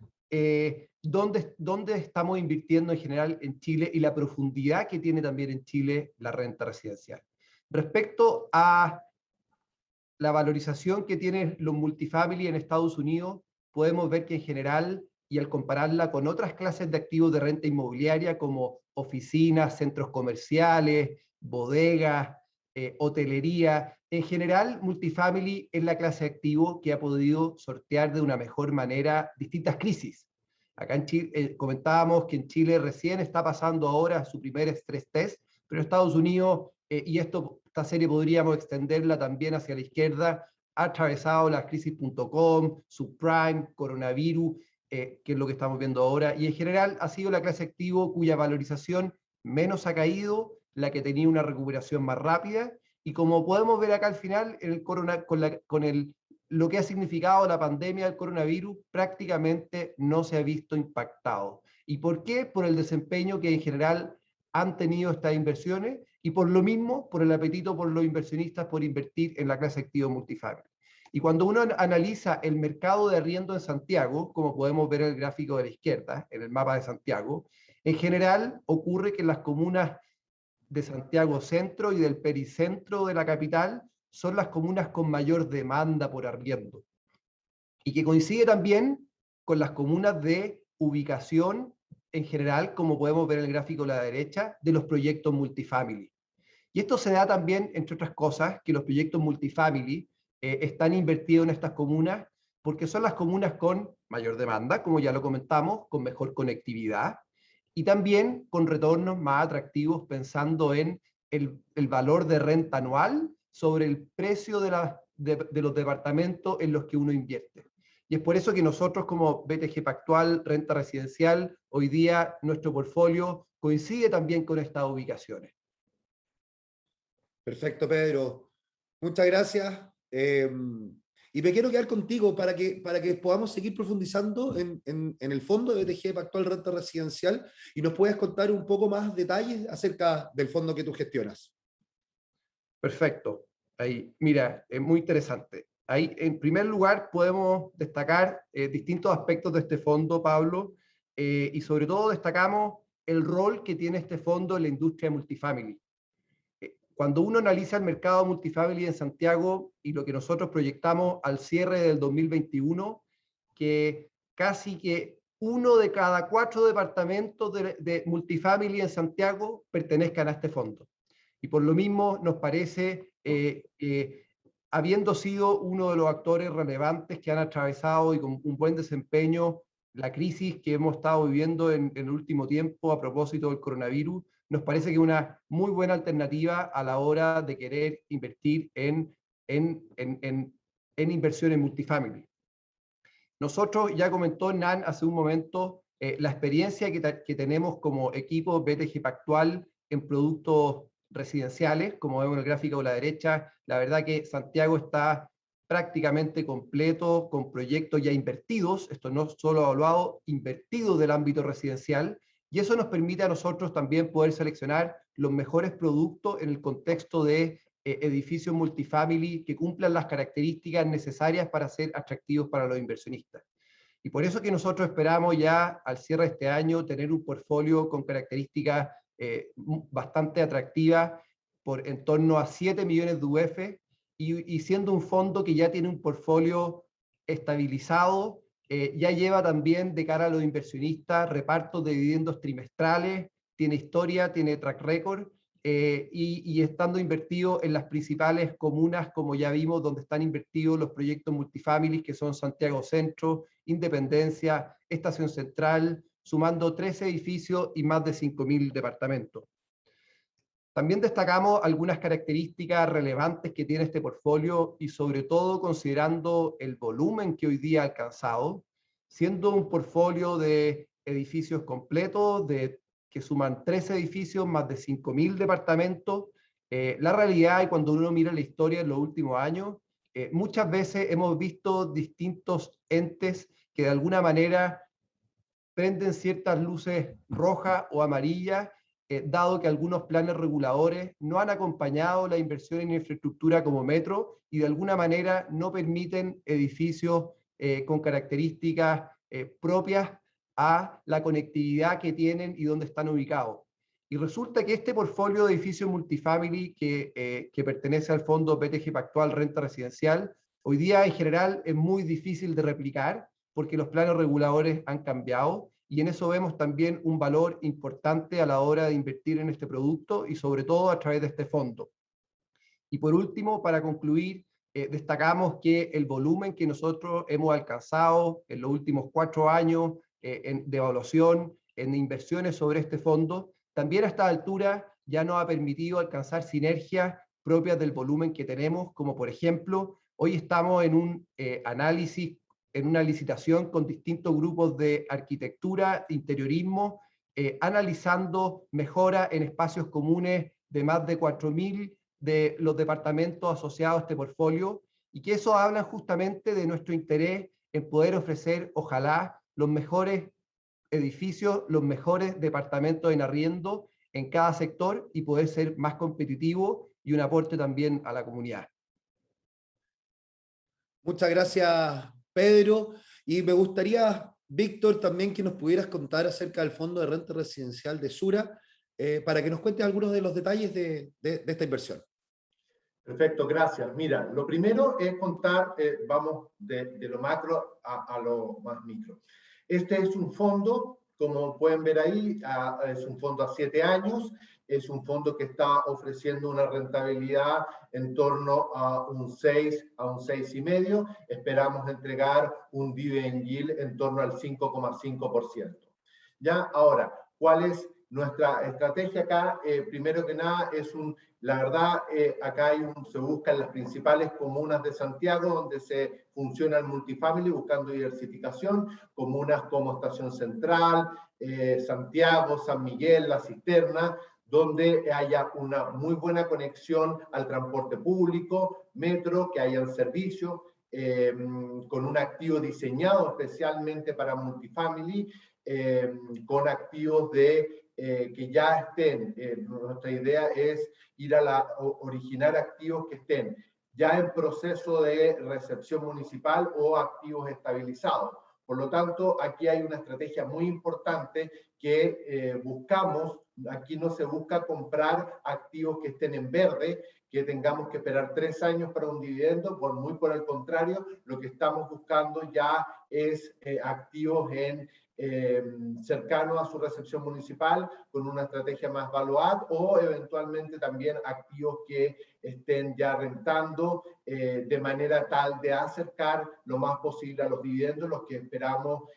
¿dónde estamos invirtiendo en general en Chile y la profundidad que tiene también en Chile la renta residencial. Respecto a la valorización que tienen los multifamily en Estados Unidos, podemos ver que en general, y al compararla con otras clases de activos de renta inmobiliaria como oficinas, centros comerciales, bodegas, hotelería, en general multifamily es la clase de activo que ha podido sortear de una mejor manera distintas crisis. Acá en Chile comentábamos que en Chile recién está pasando ahora su primer stress test, pero en Estados Unidos, y esta serie podríamos extenderla también hacia la izquierda, ha atravesado las crisis.com, subprime, coronavirus, que es lo que estamos viendo ahora, y en general ha sido la clase de activo cuya valorización menos ha caído, la que tenía una recuperación más rápida, y como podemos ver acá al final, lo que ha significado la pandemia del coronavirus prácticamente no se ha visto impactado. ¿Y por qué? Por el desempeño que en general han tenido estas inversiones y por lo mismo, por el apetito por los inversionistas por invertir en la clase de activo multifamily. Y cuando uno analiza el mercado de arriendo en Santiago, como podemos ver en el gráfico de la izquierda, en el mapa de Santiago, en general ocurre que en las comunas de Santiago Centro y del pericentro de la capital son las comunas con mayor demanda por arriendo. Y que coincide también con las comunas de ubicación en general, como podemos ver en el gráfico a la derecha, de los proyectos multifamily. Y esto se da también, entre otras cosas, que los proyectos multifamily están invertidos en estas comunas porque son las comunas con mayor demanda, como ya lo comentamos, con mejor conectividad, y también con retornos más atractivos pensando en el valor de renta anual sobre el precio de los departamentos en los que uno invierte. Y es por eso que nosotros como BTG Pactual, renta residencial, hoy día nuestro portfolio coincide también con estas ubicaciones. Perfecto, Pedro. Muchas gracias. Y me quiero quedar contigo para que podamos seguir profundizando en el fondo de BTG Pactual Renta Residencial y nos puedas contar un poco más detalles acerca del fondo que tú gestionas. Perfecto. Ahí, mira, es muy interesante. Ahí, en primer lugar, podemos destacar distintos aspectos de este fondo, Pablo, y sobre todo destacamos el rol que tiene este fondo en la industria multifamily. Cuando uno analiza el mercado multifamily en Santiago y lo que nosotros proyectamos al cierre del 2021, que casi que 1 de cada 4 departamentos de multifamily en Santiago pertenezcan a este fondo. Y por lo mismo nos parece, habiendo sido uno de los actores relevantes que han atravesado y con un buen desempeño la crisis que hemos estado viviendo en el último tiempo a propósito del coronavirus, nos parece que es una muy buena alternativa a la hora de querer invertir en inversiones multifamily. Nosotros, ya comentó Nan hace un momento, la experiencia que tenemos como equipo BTG Pactual en productos residenciales, como vemos en el gráfico a la derecha. La verdad que Santiago está prácticamente completo con proyectos ya invertidos, esto no solo evaluado, invertidos del ámbito residencial, y eso nos permite a nosotros también poder seleccionar los mejores productos en el contexto de edificios multifamily que cumplan las características necesarias para ser atractivos para los inversionistas. Y por eso que nosotros esperamos ya al cierre de este año tener un portfolio con características bastante atractivas por en torno a 7 millones de UF y siendo un fondo que ya tiene un portfolio estabilizado, ya lleva también de cara a los inversionistas repartos de dividendos trimestrales, tiene historia, tiene track record, y estando invertido en las principales comunas, como ya vimos, donde están invertidos los proyectos multifamily, que son Santiago Centro, Independencia, Estación Central, sumando 13 edificios y más de 5.000 departamentos. También destacamos algunas características relevantes que tiene este portfolio y sobre todo considerando el volumen que hoy día ha alcanzado, siendo un portfolio de edificios completos que suman 13 edificios, más de 5.000 departamentos. La realidad, y cuando uno mira la historia en los últimos años, muchas veces hemos visto distintos entes que de alguna manera prenden ciertas luces rojas o amarillas, dado que algunos planes reguladores no han acompañado la inversión en infraestructura como metro y de alguna manera no permiten edificios con características propias a la conectividad que tienen y dónde están ubicados. Y resulta que este portfolio de edificios multifamily que pertenece al fondo BTG Pactual Renta Residencial, hoy día en general es muy difícil de replicar porque los planes reguladores han cambiado y en eso vemos también un valor importante a la hora de invertir en este producto y sobre todo a través de este fondo. Y por último, para concluir, destacamos que el volumen que nosotros hemos alcanzado en los últimos 4 años de evaluación, en inversiones sobre este fondo, también a esta altura ya nos ha permitido alcanzar sinergias propias del volumen que tenemos, como por ejemplo, hoy estamos en un análisis, en una licitación con distintos grupos de arquitectura, interiorismo, analizando mejoras en espacios comunes de más de 4.000 de los departamentos asociados a este portfolio, y que eso habla justamente de nuestro interés en poder ofrecer, ojalá, los mejores edificios, los mejores departamentos en arriendo en cada sector y poder ser más competitivo y un aporte también a la comunidad. Muchas gracias, Pedro. Y me gustaría, Víctor, también que nos pudieras contar acerca del Fondo de Renta Residencial de Sura, para que nos cuentes algunos de los detalles de esta inversión. Perfecto, gracias. Mira, lo primero es contar, vamos de lo macro a lo más micro. Este es un fondo, como pueden ver ahí, es un fondo a 7 años, es un fondo que está ofreciendo una rentabilidad en torno a un 6, a un 6,5. Esperamos entregar un dividend yield en torno al 5,5%. Ya, ahora, ¿Cuál es nuestra estrategia acá? Primero que nada, la verdad, acá se buscan las principales comunas de Santiago, donde se funciona el multifamily, buscando diversificación, comunas como Estación Central, Santiago, San Miguel, La Cisterna, donde haya una muy buena conexión al transporte público, metro, que haya el servicio, con un activo diseñado especialmente para multifamily, con activos que ya estén. Nuestra idea es ir a originar activos que estén ya en proceso de recepción municipal o activos estabilizados. Por lo tanto, aquí hay una estrategia muy importante que buscamos. Aquí no se busca comprar activos que estén en verde, que tengamos que esperar 3 años para un dividendo, muy por el contrario, lo que estamos buscando ya es activos cercanos a su recepción municipal, con una estrategia más value-add, o eventualmente también activos que estén ya rentando de manera tal de acercar lo más posible a los dividendos, los que esperamos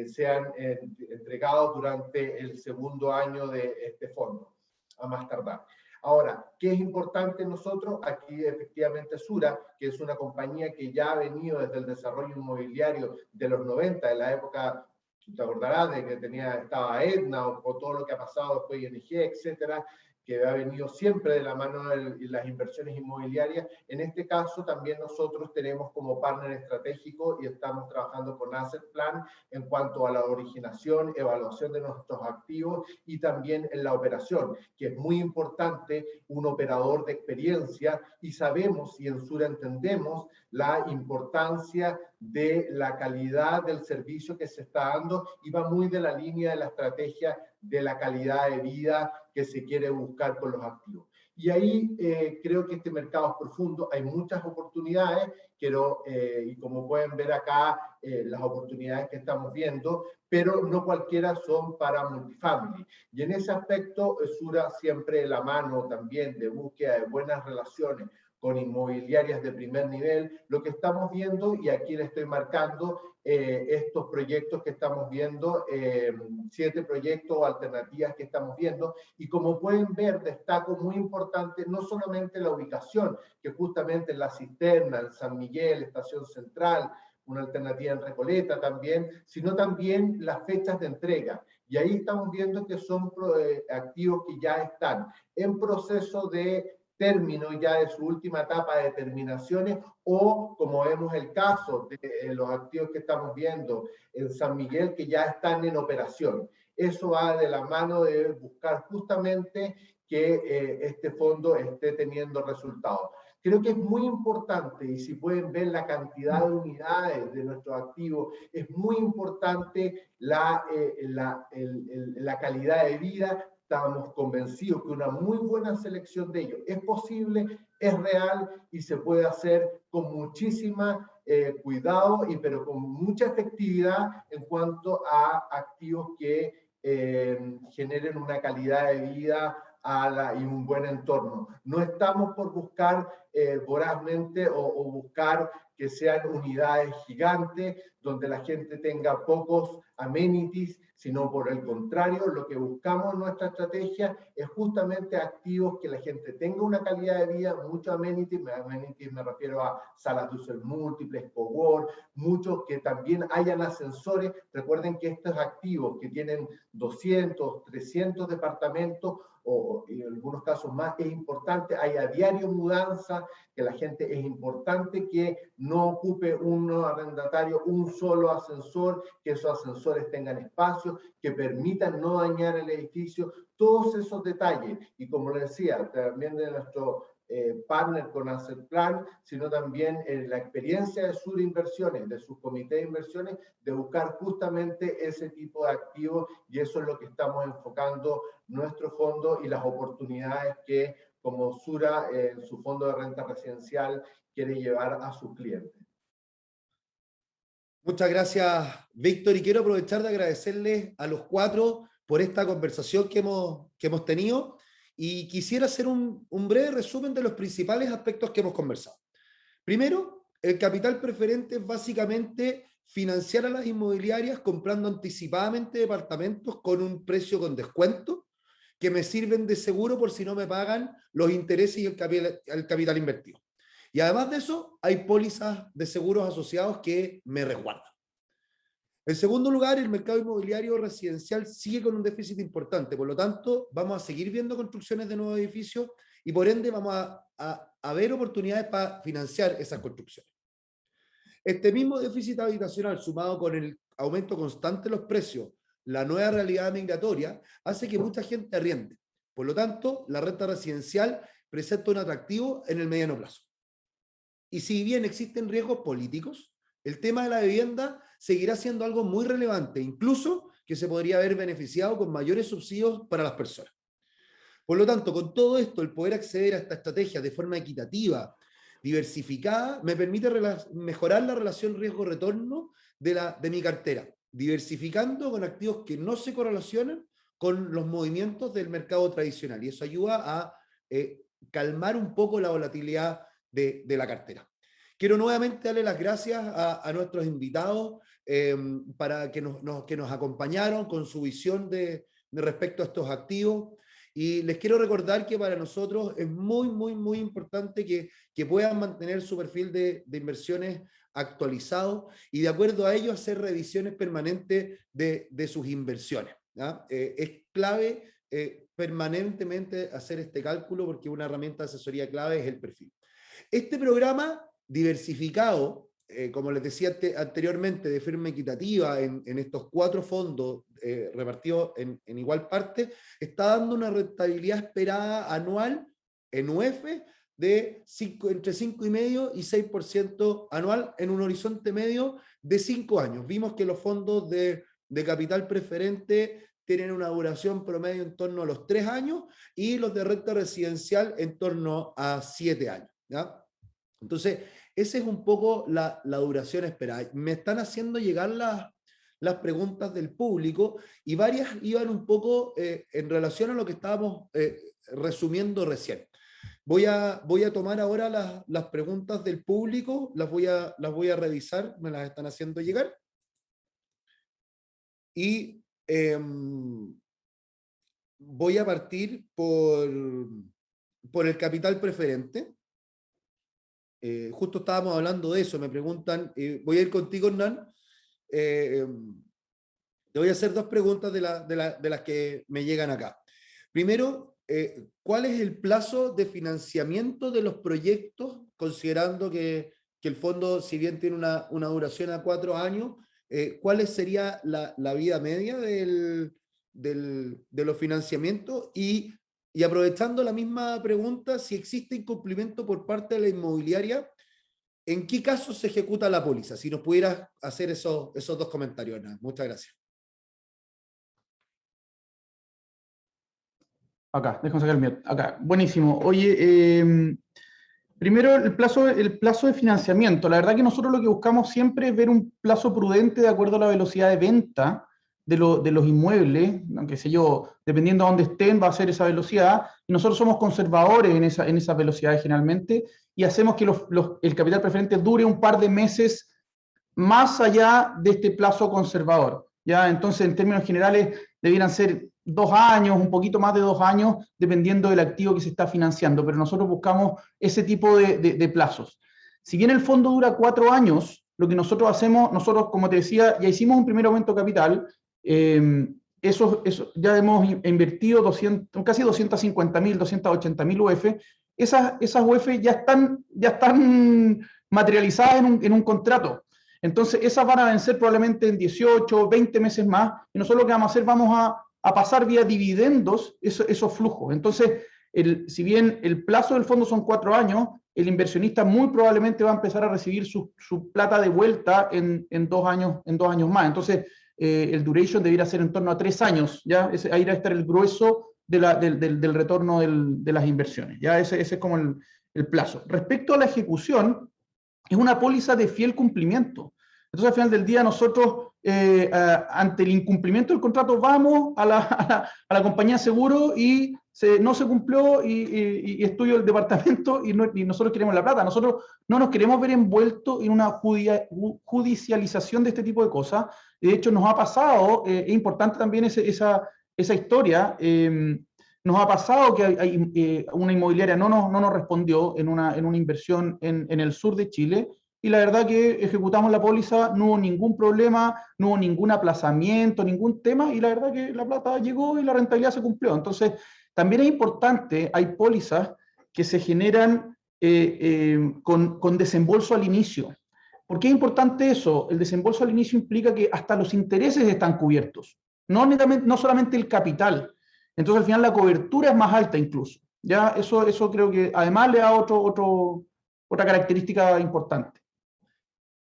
sean entregados durante el segundo año de este fondo, a más tardar. Ahora, ¿qué es importante nosotros? Aquí efectivamente Sura, que es una compañía que ya ha venido desde el desarrollo inmobiliario de los 90, de la época, te acordarás, de que estaba Edna o todo lo que ha pasado después ING, etcétera, que ha venido siempre de la mano de las inversiones inmobiliarias. En este caso también nosotros tenemos como partner estratégico y estamos trabajando con Asset Plan en cuanto a la originación, evaluación de nuestros activos y también en la operación, que es muy importante un operador de experiencia, y sabemos y en Sura entendemos la importancia de la calidad del servicio que se está dando, y va muy de la línea de la estrategia de la calidad de vida que se quiere buscar con los activos. Y ahí creo que este mercado es profundo, hay muchas oportunidades, y como pueden ver acá, las oportunidades que estamos viendo, pero no cualquiera son para multifamily. Y en ese aspecto, Sura siempre de la mano también de búsqueda de buenas relaciones con inmobiliarias de primer nivel, lo que estamos viendo, y aquí le estoy marcando estos proyectos que estamos viendo, 7 proyectos o alternativas que estamos viendo, y como pueden ver, destaco muy importante no solamente la ubicación, que justamente en La Cisterna, en San Miguel, Estación Central, una alternativa en Recoleta también, sino también las fechas de entrega. Y ahí estamos viendo que son activos que ya están en proceso de término ya de su última etapa de terminaciones, o como vemos el caso de los activos que estamos viendo en San Miguel, que ya están en operación. Eso va de la mano de buscar justamente que este fondo esté teniendo resultados. Creo que es muy importante, y si pueden ver la cantidad de unidades de nuestros activos, es muy importante la calidad de vida. Estamos convencidos que una muy buena selección de ellos es posible, es real y se puede hacer con muchísima cuidado, pero con mucha efectividad en cuanto a activos que generen una calidad de vida y un buen entorno. No estamos por buscar vorazmente o buscar que sean unidades gigantes donde la gente tenga pocos amenities, sino por el contrario, lo que buscamos en nuestra estrategia es justamente activos que la gente tenga una calidad de vida, muchos amenities me refiero a salas de uso múltiples, cowork, muchos que también hayan ascensores. Recuerden que estos activos que tienen 200, 300 departamentos, o en algunos casos más, es importante, hay a diario mudanza, que la gente, es importante que no ocupe un arrendatario un solo ascensor, que esos ascensores tengan espacio, que permitan no dañar el edificio, todos esos detalles. Y como les decía, también de nuestro partner con Asset Plan, sino también la experiencia de Sura Inversiones, de su comité de inversiones, de buscar justamente ese tipo de activos, y eso es lo que estamos enfocando nuestro fondo y las oportunidades que como Sura en su fondo de renta residencial quiere llevar a sus clientes. Muchas gracias, Víctor, y quiero aprovechar de agradecerles a los 4 por esta conversación que hemos tenido, y quisiera hacer un breve resumen de los principales aspectos que hemos conversado. Primero, el capital preferente es básicamente financiar a las inmobiliarias comprando anticipadamente departamentos con un precio con descuento que me sirven de seguro por si no me pagan los intereses y el capital invertido. Y además de eso, hay pólizas de seguros asociados que me resguardan. En segundo lugar, el mercado inmobiliario residencial sigue con un déficit importante, por lo tanto, vamos a seguir viendo construcciones de nuevos edificios y por ende vamos a ver oportunidades para financiar esas construcciones. Este mismo déficit habitacional, sumado con el aumento constante de los precios, la nueva realidad migratoria, hace que mucha gente arriende. Por lo tanto, la renta residencial presenta un atractivo en el mediano plazo. Y si bien existen riesgos políticos, el tema de la vivienda seguirá siendo algo muy relevante, incluso que se podría haber beneficiado con mayores subsidios para las personas. Por lo tanto, con todo esto, el poder acceder a esta estrategia de forma equitativa, diversificada, me permite mejorar la relación riesgo-retorno de mi cartera, diversificando con activos que no se correlacionan con los movimientos del mercado tradicional. Y eso ayuda a calmar un poco la volatilidad de la cartera. Quiero nuevamente darle las gracias a nuestros invitados para que nos acompañaron con su visión de respecto a estos activos. Y les quiero recordar que para nosotros es muy, muy, muy importante que puedan mantener su perfil de inversiones actualizado y de acuerdo a ello hacer revisiones permanentes de sus inversiones, ¿ya? Es clave permanentemente hacer este cálculo porque una herramienta de asesoría clave es el perfil. Este programa diversificado, como les decía anteriormente, de forma equitativa en estos 4 fondos repartidos en igual parte, está dando una rentabilidad esperada anual en UF de entre 5,5% y 6% anual en un horizonte medio de 5 años. Vimos que los fondos de capital preferente tienen una duración promedio en torno a los 3 años y los de renta residencial en torno a 7 años, ¿ya? Entonces, esa es un poco la duración esperada. Me están haciendo llegar las preguntas del público y varias iban un poco en relación a lo que estábamos resumiendo recién. Voy a tomar ahora las preguntas del público, las voy a revisar, me las están haciendo llegar. Y voy a partir por el capital preferente. Justo estábamos hablando de eso, me preguntan, voy a ir contigo, Hernán. Te voy a hacer 2 preguntas de las que me llegan acá. Primero, ¿cuál es el plazo de financiamiento de los proyectos, considerando que el fondo, si bien tiene una duración a 4 años, cuál sería la vida media de los financiamientos? Y aprovechando la misma pregunta, si existe incumplimiento por parte de la inmobiliaria, ¿en qué casos se ejecuta la póliza? Si nos pudieras hacer esos 2 comentarios, Hernán. Muchas gracias. Acá, déjame sacar el mío. Acá, buenísimo. Oye, primero el plazo de financiamiento. La verdad que nosotros lo que buscamos siempre es ver un plazo prudente de acuerdo a la velocidad de venta de los inmuebles, aunque sé yo, dependiendo de dónde estén, va a ser esa velocidad, y nosotros somos conservadores en esa velocidad generalmente, y hacemos que el capital preferente dure un par de meses más allá de este plazo conservador, ¿ya? Entonces, en términos generales, debieran ser 2 años, un poquito más de 2 años, dependiendo del activo que se está financiando, pero nosotros buscamos ese tipo de plazos. Si bien el fondo dura 4 años, lo que nosotros hacemos, como te decía, ya hicimos un primer aumento de capital, eso ya hemos invertido casi 250.000, 280.000 UF. Esas UF ya están materializadas en un contrato. Entonces, esas van a vencer probablemente en 18, 20 meses más, y nosotros lo que vamos a hacer, vamos a pasar vía dividendos esos flujos. Entonces, si bien el plazo del fondo son 4 años, el inversionista muy probablemente va a empezar a recibir su plata de vuelta en 2 años más. Entonces, el duration debería ser en torno a 3 años, ¿ya? Ahí va a estar el grueso del retorno de las inversiones, ¿ya? Ese es como el plazo. Respecto a la ejecución, es una póliza de fiel cumplimiento. Entonces, al final del día, nosotros ante el incumplimiento del contrato vamos a la compañía de seguro y no se cumplió y estudio el departamento y nosotros queremos la plata. Nosotros no nos queremos ver envueltos en una judicialización de este tipo de cosas. De hecho, nos ha pasado, es importante también esa historia, nos ha pasado que una inmobiliaria no nos respondió en una inversión en el sur de Chile, y la verdad que ejecutamos la póliza, no hubo ningún problema, no hubo ningún aplazamiento, ningún tema, y la verdad que la plata llegó y la rentabilidad se cumplió. Entonces, también es importante, hay pólizas que se generan con desembolso al inicio. ¿Por qué es importante eso? El desembolso al inicio implica que hasta los intereses están cubiertos, no solamente el capital. Entonces, al final, la cobertura es más alta incluso. Ya eso creo que además le da otra característica importante.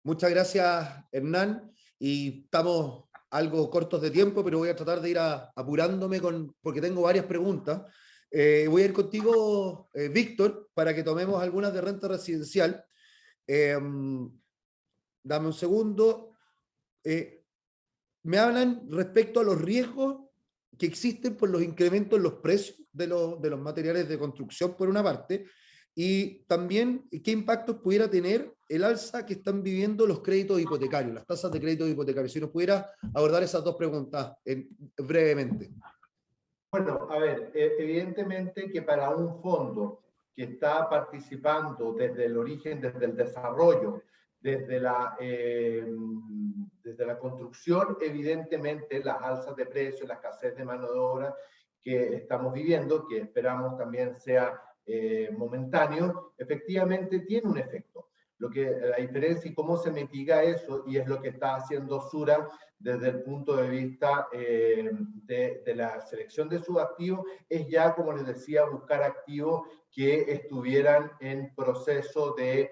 Muchas gracias, Hernán. Y estamos algo cortos de tiempo, pero voy a tratar de ir apurándome porque tengo varias preguntas. Voy a ir contigo, Víctor, para que tomemos algunas de renta residencial. Dame un segundo. Me hablan respecto a los riesgos que existen por los incrementos en los precios de los materiales de construcción, por una parte, y también qué impactos pudiera tener el alza que están viviendo los créditos hipotecarios, las tasas de crédito hipotecario. Si nos pudiera abordar esas dos preguntas brevemente. Bueno, a ver, evidentemente que para un fondo que está participando desde el origen, desde el desarrollo, desde la construcción, evidentemente las alzas de precios, la escasez de mano de obra que estamos viviendo, que esperamos también sea momentáneo, efectivamente tiene un efecto. La diferencia y cómo se mitiga eso, y es lo que está haciendo Sura desde el punto de vista de la selección de sus activos, es ya, como les decía, buscar activos que estuvieran en proceso de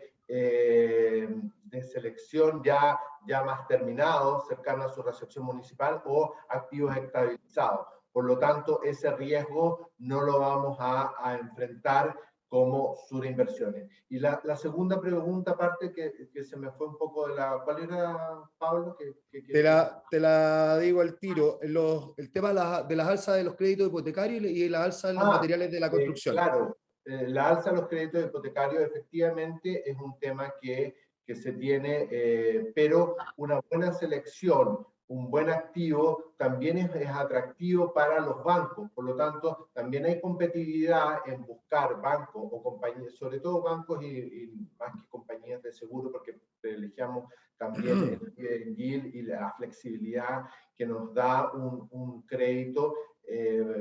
selección ya más terminado, cercano a su recepción municipal, o activos estabilizados. Por lo tanto, ese riesgo no lo vamos a enfrentar como Sura Inversiones. Y la segunda pregunta, aparte que se me fue un poco de la... ¿Cuál era, Pablo? Te la digo al tiro. El tema de las alzas de los créditos hipotecarios y la alza de los materiales de la construcción. Claro, la alza de los créditos hipotecarios efectivamente es un tema que se tiene, pero una buena selección, un buen activo también es atractivo para los bancos. Por lo tanto, también hay competitividad en buscar bancos o compañías, sobre todo bancos y más que compañías de seguro, porque privilegiamos también el yield y la flexibilidad que nos da un crédito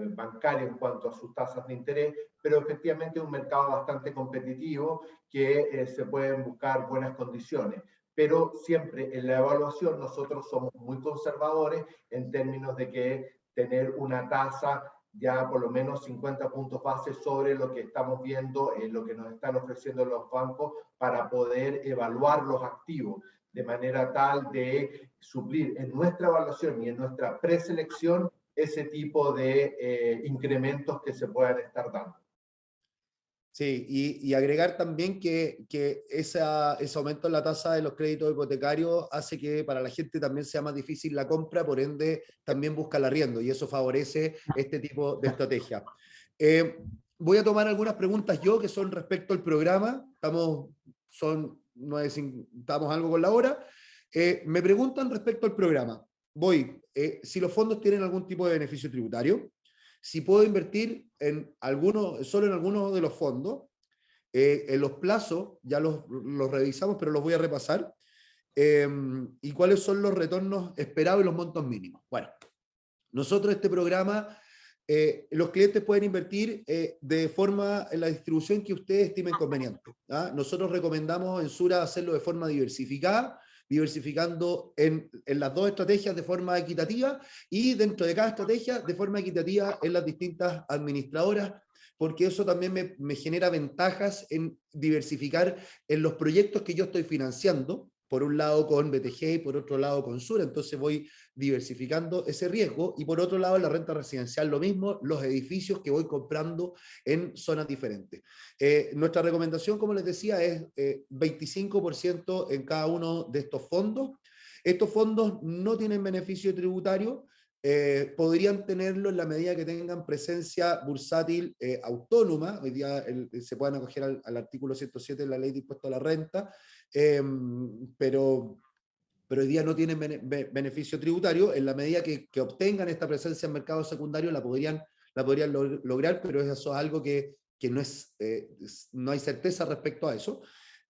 bancario en cuanto a sus tasas de interés, pero efectivamente es un mercado bastante competitivo que se pueden buscar buenas condiciones. Pero siempre en la evaluación nosotros somos muy conservadores en términos de que tener una tasa ya por lo menos 50 puntos base sobre lo que estamos viendo, lo que nos están ofreciendo los bancos para poder evaluar los activos, de manera tal de suplir en nuestra evaluación y en nuestra preselección ese tipo de incrementos que se puedan estar dando. Sí, y agregar también que ese aumento en la tasa de los créditos hipotecarios hace que para la gente también sea más difícil la compra, por ende también busca el arriendo, y eso favorece este tipo de estrategia. Voy a tomar algunas preguntas yo que son respecto al programa. Estamos algo con la hora. Me preguntan respecto al programa. Si los fondos tienen algún tipo de beneficio tributario, si puedo invertir solo en algunos de los fondos, en los plazos, ya los revisamos, pero los voy a repasar, y cuáles son los retornos esperados y los montos mínimos. Bueno, nosotros este programa, los clientes pueden invertir de forma en la distribución que ustedes estimen conveniente. Nosotros recomendamos en Sura hacerlo de forma diversificando en las dos estrategias de forma equitativa, y dentro de cada estrategia de forma equitativa en las distintas administradoras, porque eso también me genera ventajas en diversificar en los proyectos que yo estoy financiando, por un lado con BTG y por otro lado con Sura. Entonces voy diversificando ese riesgo, y por otro lado en la renta residencial lo mismo, los edificios que voy comprando en zonas diferentes. Nuestra recomendación, como les decía, es 25% en cada uno de estos fondos, Estos fondos no tienen beneficio tributario, podrían tenerlo en la medida que tengan presencia bursátil autónoma. Hoy día se pueden acoger al artículo 107 de la Ley de Impuesto a la Renta, pero hoy día no tienen beneficio tributario. En la medida que obtengan esta presencia en mercado secundario la podrían lograr, pero eso es algo que no hay certeza respecto a eso.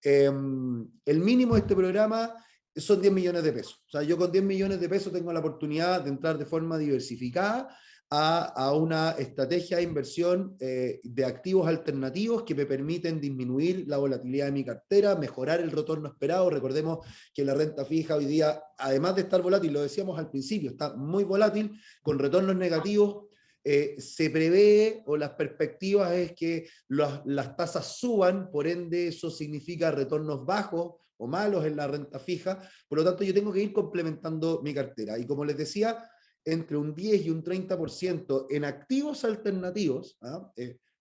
El mínimo de este programa son 10 millones de pesos. O sea, yo con 10 millones de pesos tengo la oportunidad de entrar de forma diversificada a una estrategia de inversión de activos alternativos que me permiten disminuir la volatilidad de mi cartera, mejorar el retorno esperado. Recordemos que la renta fija hoy día, además de estar volátil, lo decíamos al principio, está muy volátil, con retornos negativos. Se prevé, o las perspectivas es que las tasas suban, por ende eso significa retornos bajos o malos en la renta fija. Por lo tanto, yo tengo que ir complementando mi cartera. Y como les decía, entre un 10 y un 30% en activos alternativos.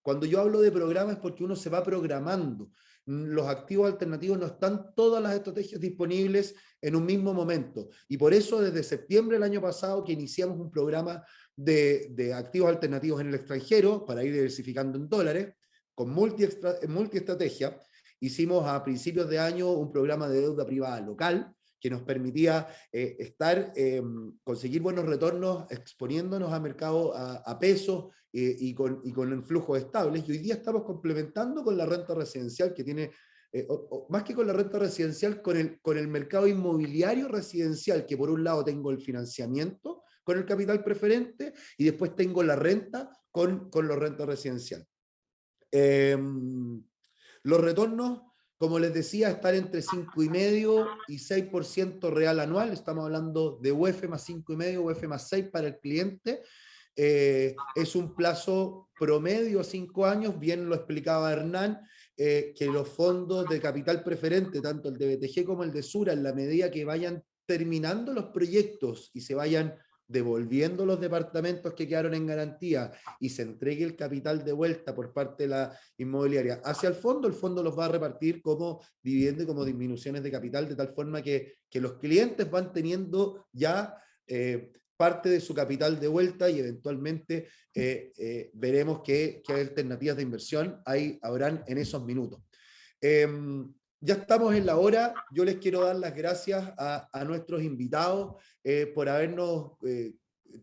Cuando yo hablo de programas es porque uno se va programando. Los activos alternativos no están todas las estrategias disponibles en un mismo momento. Y por eso desde septiembre del año pasado que iniciamos un programa de activos alternativos en el extranjero para ir diversificando en dólares, con multiestrategia. Hicimos a principios de año un programa de deuda privada local que nos permitía conseguir buenos retornos exponiéndonos a mercado a pesos y con flujos estables. Y hoy día estamos complementando con la renta residencial que tiene, más que con la renta residencial, con el mercado inmobiliario residencial, que por un lado tengo el financiamiento con el capital preferente y después tengo la renta con los rentas residenciales. Los retornos, como les decía, están entre 5,5% y 6% real anual. Estamos hablando de UF más 5,5%, UF más 6% para el cliente. Es un plazo promedio a 5 años, bien lo explicaba Hernán, que los fondos de capital preferente, tanto el de BTG como el de Sura, en la medida que vayan terminando los proyectos y se vayan devolviendo los departamentos que quedaron en garantía y se entregue el capital de vuelta por parte de la inmobiliaria hacia el fondo los va a repartir como dividendo y como disminuciones de capital, de tal forma que los clientes van teniendo ya parte de su capital de vuelta y eventualmente veremos qué alternativas de inversión habrán en esos minutos. Ya estamos en la hora. Yo les quiero dar las gracias a nuestros invitados por habernos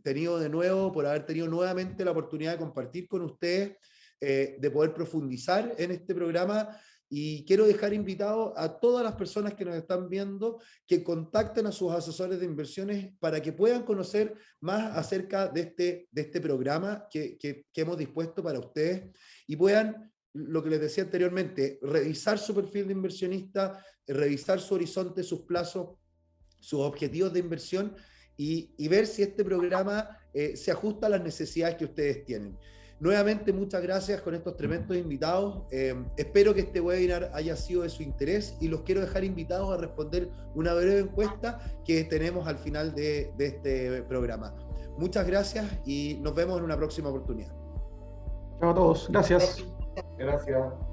tenido de nuevo, por haber tenido nuevamente la oportunidad de compartir con ustedes, de poder profundizar en este programa. Y quiero dejar invitados a todas las personas que nos están viendo que contacten a sus asesores de inversiones para que puedan conocer más acerca de este programa que hemos dispuesto para ustedes y puedan, lo que les decía anteriormente, revisar su perfil de inversionista, revisar su horizonte, sus plazos, sus objetivos de inversión y ver si este programa se ajusta a las necesidades que ustedes tienen. Nuevamente, muchas gracias con estos tremendos invitados. Espero que este webinar haya sido de su interés y los quiero dejar invitados a responder una breve encuesta que tenemos al final de este programa. Muchas gracias y nos vemos en una próxima oportunidad. Chao a todos. Gracias. Gracias.